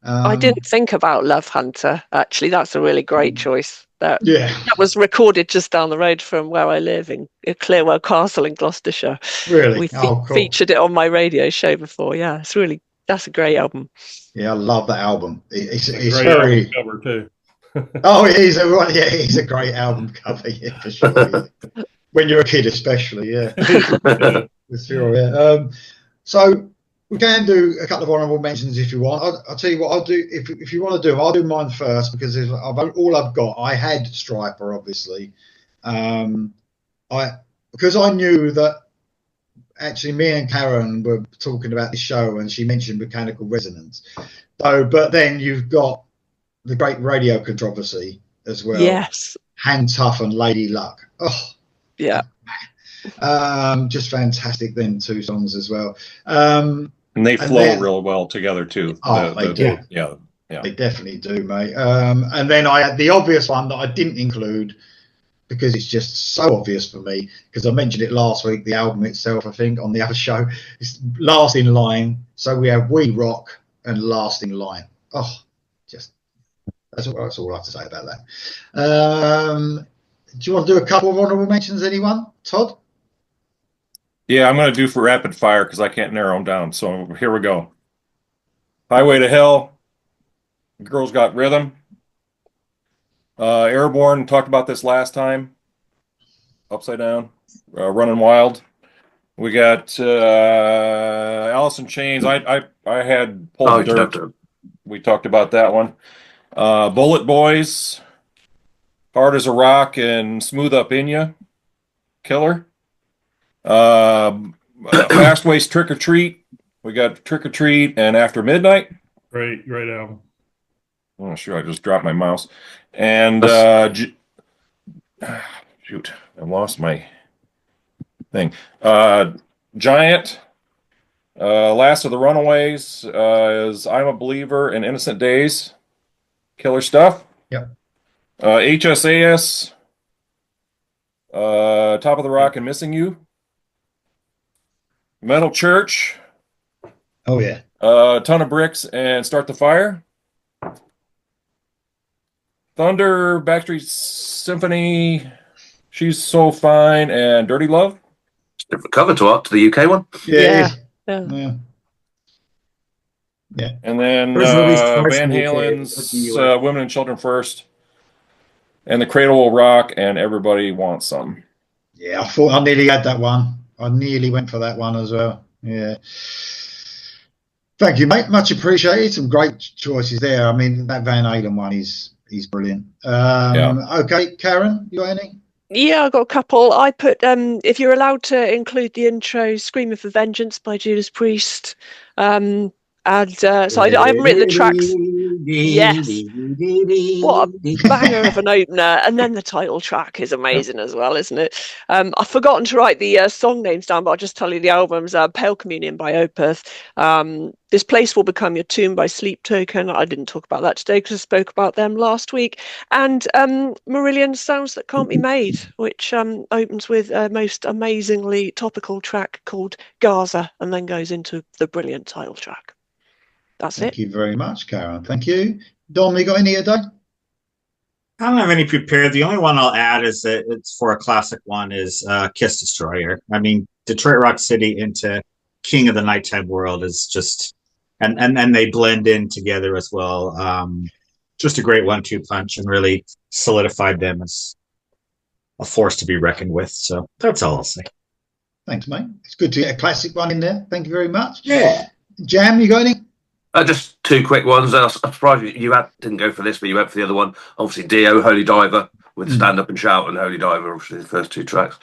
I didn't think about Love Hunter, actually. That's a really great choice. That was recorded just down the road from where I live in Clearwell Castle in Gloucestershire. Really? We cool. featured it on my radio show before. Yeah, that's a great album. Yeah, I love that album. It's very cover too. Oh, he's a great album cover, for sure. When you're a kid, especially, for sure, yeah. So we can do a couple of honourable mentions if you want. I'll tell you what I'll do. If you want to do them, I'll do mine first, because all I've got. I had Striper, obviously. Because I knew that actually me and Karen were talking about the show, and she mentioned Mechanical Resonance. But then you've got the great radio controversy as well. Yes. Hang Tough and Lady Luck. Oh, yeah. Just fantastic. Then 2 songs as well. And they flow real well together too. They do. Yeah. They definitely do, mate. And then I had the obvious one that I didn't include because it's just so obvious for me, because I mentioned it last week, the album itself, I think, on the other show. It's Last in Line. So we have We Rock and Last in Line. Oh, just that's all I have to say about that. Do you want to do a couple of honourable mentions, anyone? Todd? Yeah, I'm going to do for rapid fire because I can't narrow them down. So here we go. Highway to Hell. Girls Got Rhythm. Airborne, talked about this last time. Upside Down. Running Wild. We got Alice in Chains. I had Pull the Dirt. We talked about that one. Bullet Boys. Hard as a Rock and Smooth Up In Ya. Killer. Fast Waste Trick or Treat. We got Trick or Treat and After Midnight. Great album. Oh, sure. I just dropped my mouse. And shoot, I lost my thing. Giant. Last of the Runaways is I'm a Believer and Innocent Days. Killer stuff. Yep. HSAS. Top of the Rock and Missing You. Metal Church. Oh, yeah. Ton of Bricks and Start the Fire. Thunder, Backstreet Symphony, She's So Fine, and Dirty Love. Different cover to the UK one. Yeah. And then Van Halen's Women and Children First, and The Cradle Will Rock, and Everybody Wants Some. Yeah, I thought I nearly had that one. I nearly went for that one as well. Yeah. Thank you, mate. Much appreciated. Some great choices there. I mean, that Van Halen one is brilliant. Okay, Karen, you got any? Yeah, I got a couple. I put if you're allowed to include the intro "Screaming for Vengeance" by Judas Priest. So I haven't written the tracks. Yes. What a banger of an opener. And then the title track is amazing as well, isn't it? I've forgotten to write the song names down, but I'll just tell you the albums. Pale Communion by Opeth. This Place Will Become Your Tomb by Sleep Token. I didn't talk about that today because I spoke about them last week. And Marillion Sounds That Can't Be Made, which opens with a most amazingly topical track called Gaza and then goes into the brilliant title track. That's it. Thank you very much, Karen. Thank you. Dom, you got any today? I don't have any prepared. The only one I'll add is that it's for a classic one is Kiss Destroyer. I mean, Detroit Rock City into King of the Nighttime World is just, and they blend in together as well. Just a great 1-2 punch and really solidified them as a force to be reckoned with. So that's all I'll say. Thanks, mate. It's good to get a classic one in there. Thank you very much. Yeah. Jam, you got any? Just two quick ones. I'm surprised you didn't go for this, but you went for the other one. Obviously, Dio, Holy Diver, with Stand Up and Shout, and Holy Diver, obviously the first two tracks.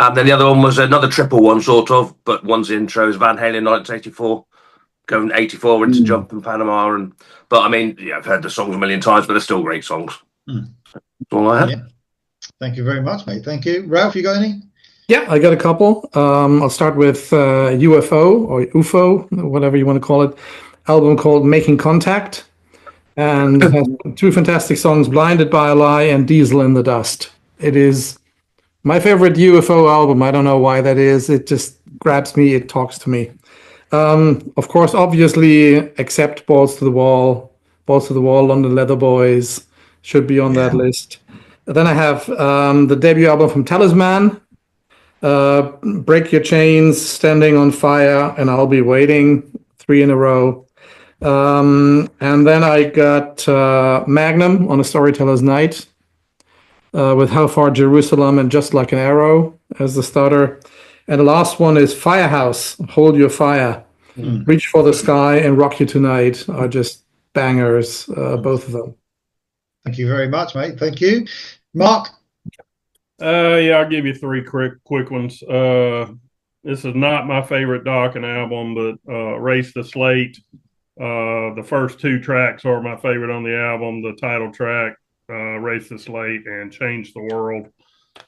And then the other one was another triple one, sort of, but one's intro is Van Halen 1984, going 84 into Jump in Panama. But I mean, yeah, I've heard the songs a million times, but they're still great songs. That's all I had. Yeah. Thank you very much, mate. Thank you. Ralph, you got any? Yeah, I got a couple. I'll start with UFO or UFO, whatever you want to call it. Album called Making Contact, and it has two fantastic songs, Blinded by a Lie and Diesel in the Dust. It is my favorite UFO album. I don't know why that is. It just grabs me. It talks to me. Of course, obviously, except Balls to the Wall, London Leather Boys should be on that list. Then I have the debut album from Talisman, Break Your Chains, Standing on Fire, and I'll Be Waiting, 3 in a row. And then I got Magnum on A Storyteller's Night with How Far Jerusalem and Just Like an Arrow as the starter. And the last one is Firehouse, Hold Your Fire, Reach for the Sky and Rock You Tonight are just bangers, both of them. Thank you very much, mate. Thank you. Mark? Yeah, I'll give you three quick ones. This is not my favorite Dokken album, but Race the Slate. The first two tracks are my favorite on the album. The title track, Race the Slate, and Change the World.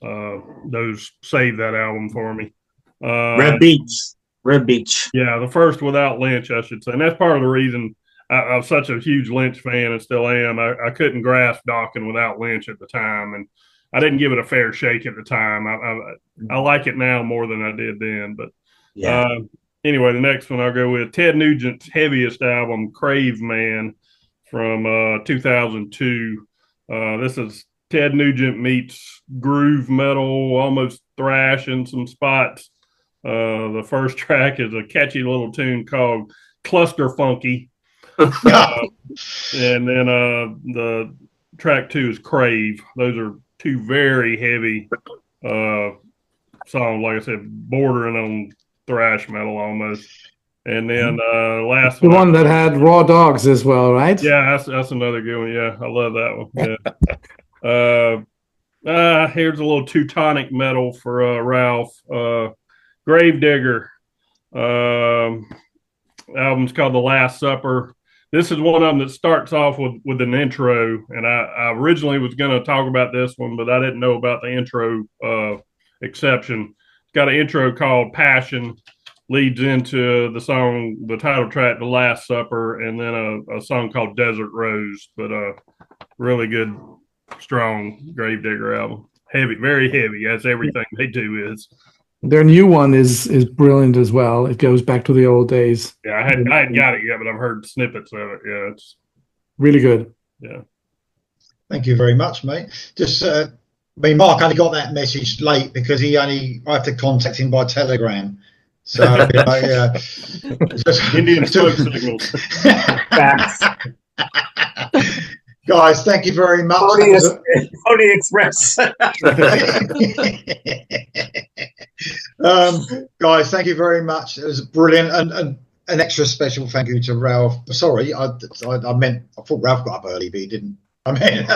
Those saved that album for me. Red Beach. Yeah, the first without Lynch, I should say. And that's part of the reason I'm such a huge Lynch fan and still am. I couldn't grasp Dokken without Lynch at the time, and I didn't give it a fair shake at the time. I like it now more than I did then. But anyway, the next one I'll go with Ted Nugent's heaviest album, Crave Man, from 2002. This is Ted Nugent meets groove metal, almost thrash in some spots. The first track is a catchy little tune called Cluster Funky. And then the track 2 is Crave. Those are two very heavy songs, like I said, bordering on thrash metal almost. And then last the one that had Raw Dogs as well, right? Yeah, that's another good one. Yeah, I love that one. Yeah. Here's a little Teutonic metal for Ralph. Gravedigger. Album's called The Last Supper. This is one of them that starts off with an intro, and I originally was going to talk about this one, but I didn't know about the intro exception. It's got an intro called Passion, leads into the song, the title track, The Last Supper, and then a song called Desert Rose. But really good, strong Gravedigger album. Heavy, very heavy, as everything they do is. Their new one is brilliant as well. It goes back to the old days. Yeah, I hadn't got it yet, but I've heard snippets of it. Yeah, it's really good. Yeah. Thank you very much, mate. Just, Mark only got that message late because I have to contact him by telegram. So, Indian smoke signals. Guys, thank you very much. Pony Express. Guys, thank you very much. It was brilliant. And an extra special thank you to Ralph. Sorry, I thought Ralph got up early, but he didn't. I mean,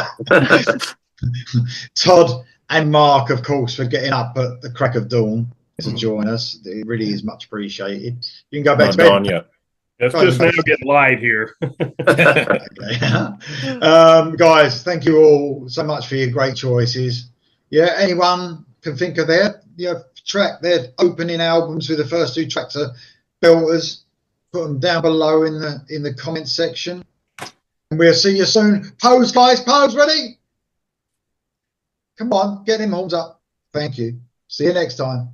Todd and Mark, of course, for getting up at the crack of dawn to join us. It really is much appreciated. You can go back to bed. Dawn yet. It's just now getting light here. Guys, thank you all so much for your great choices. Yeah, anyone can think of their their opening albums with the first 2 tracks are belters. Put them down below in the comments section. And we'll see you soon. Pose, guys. Pose, ready? Come on, get them horns up. Thank you. See you next time.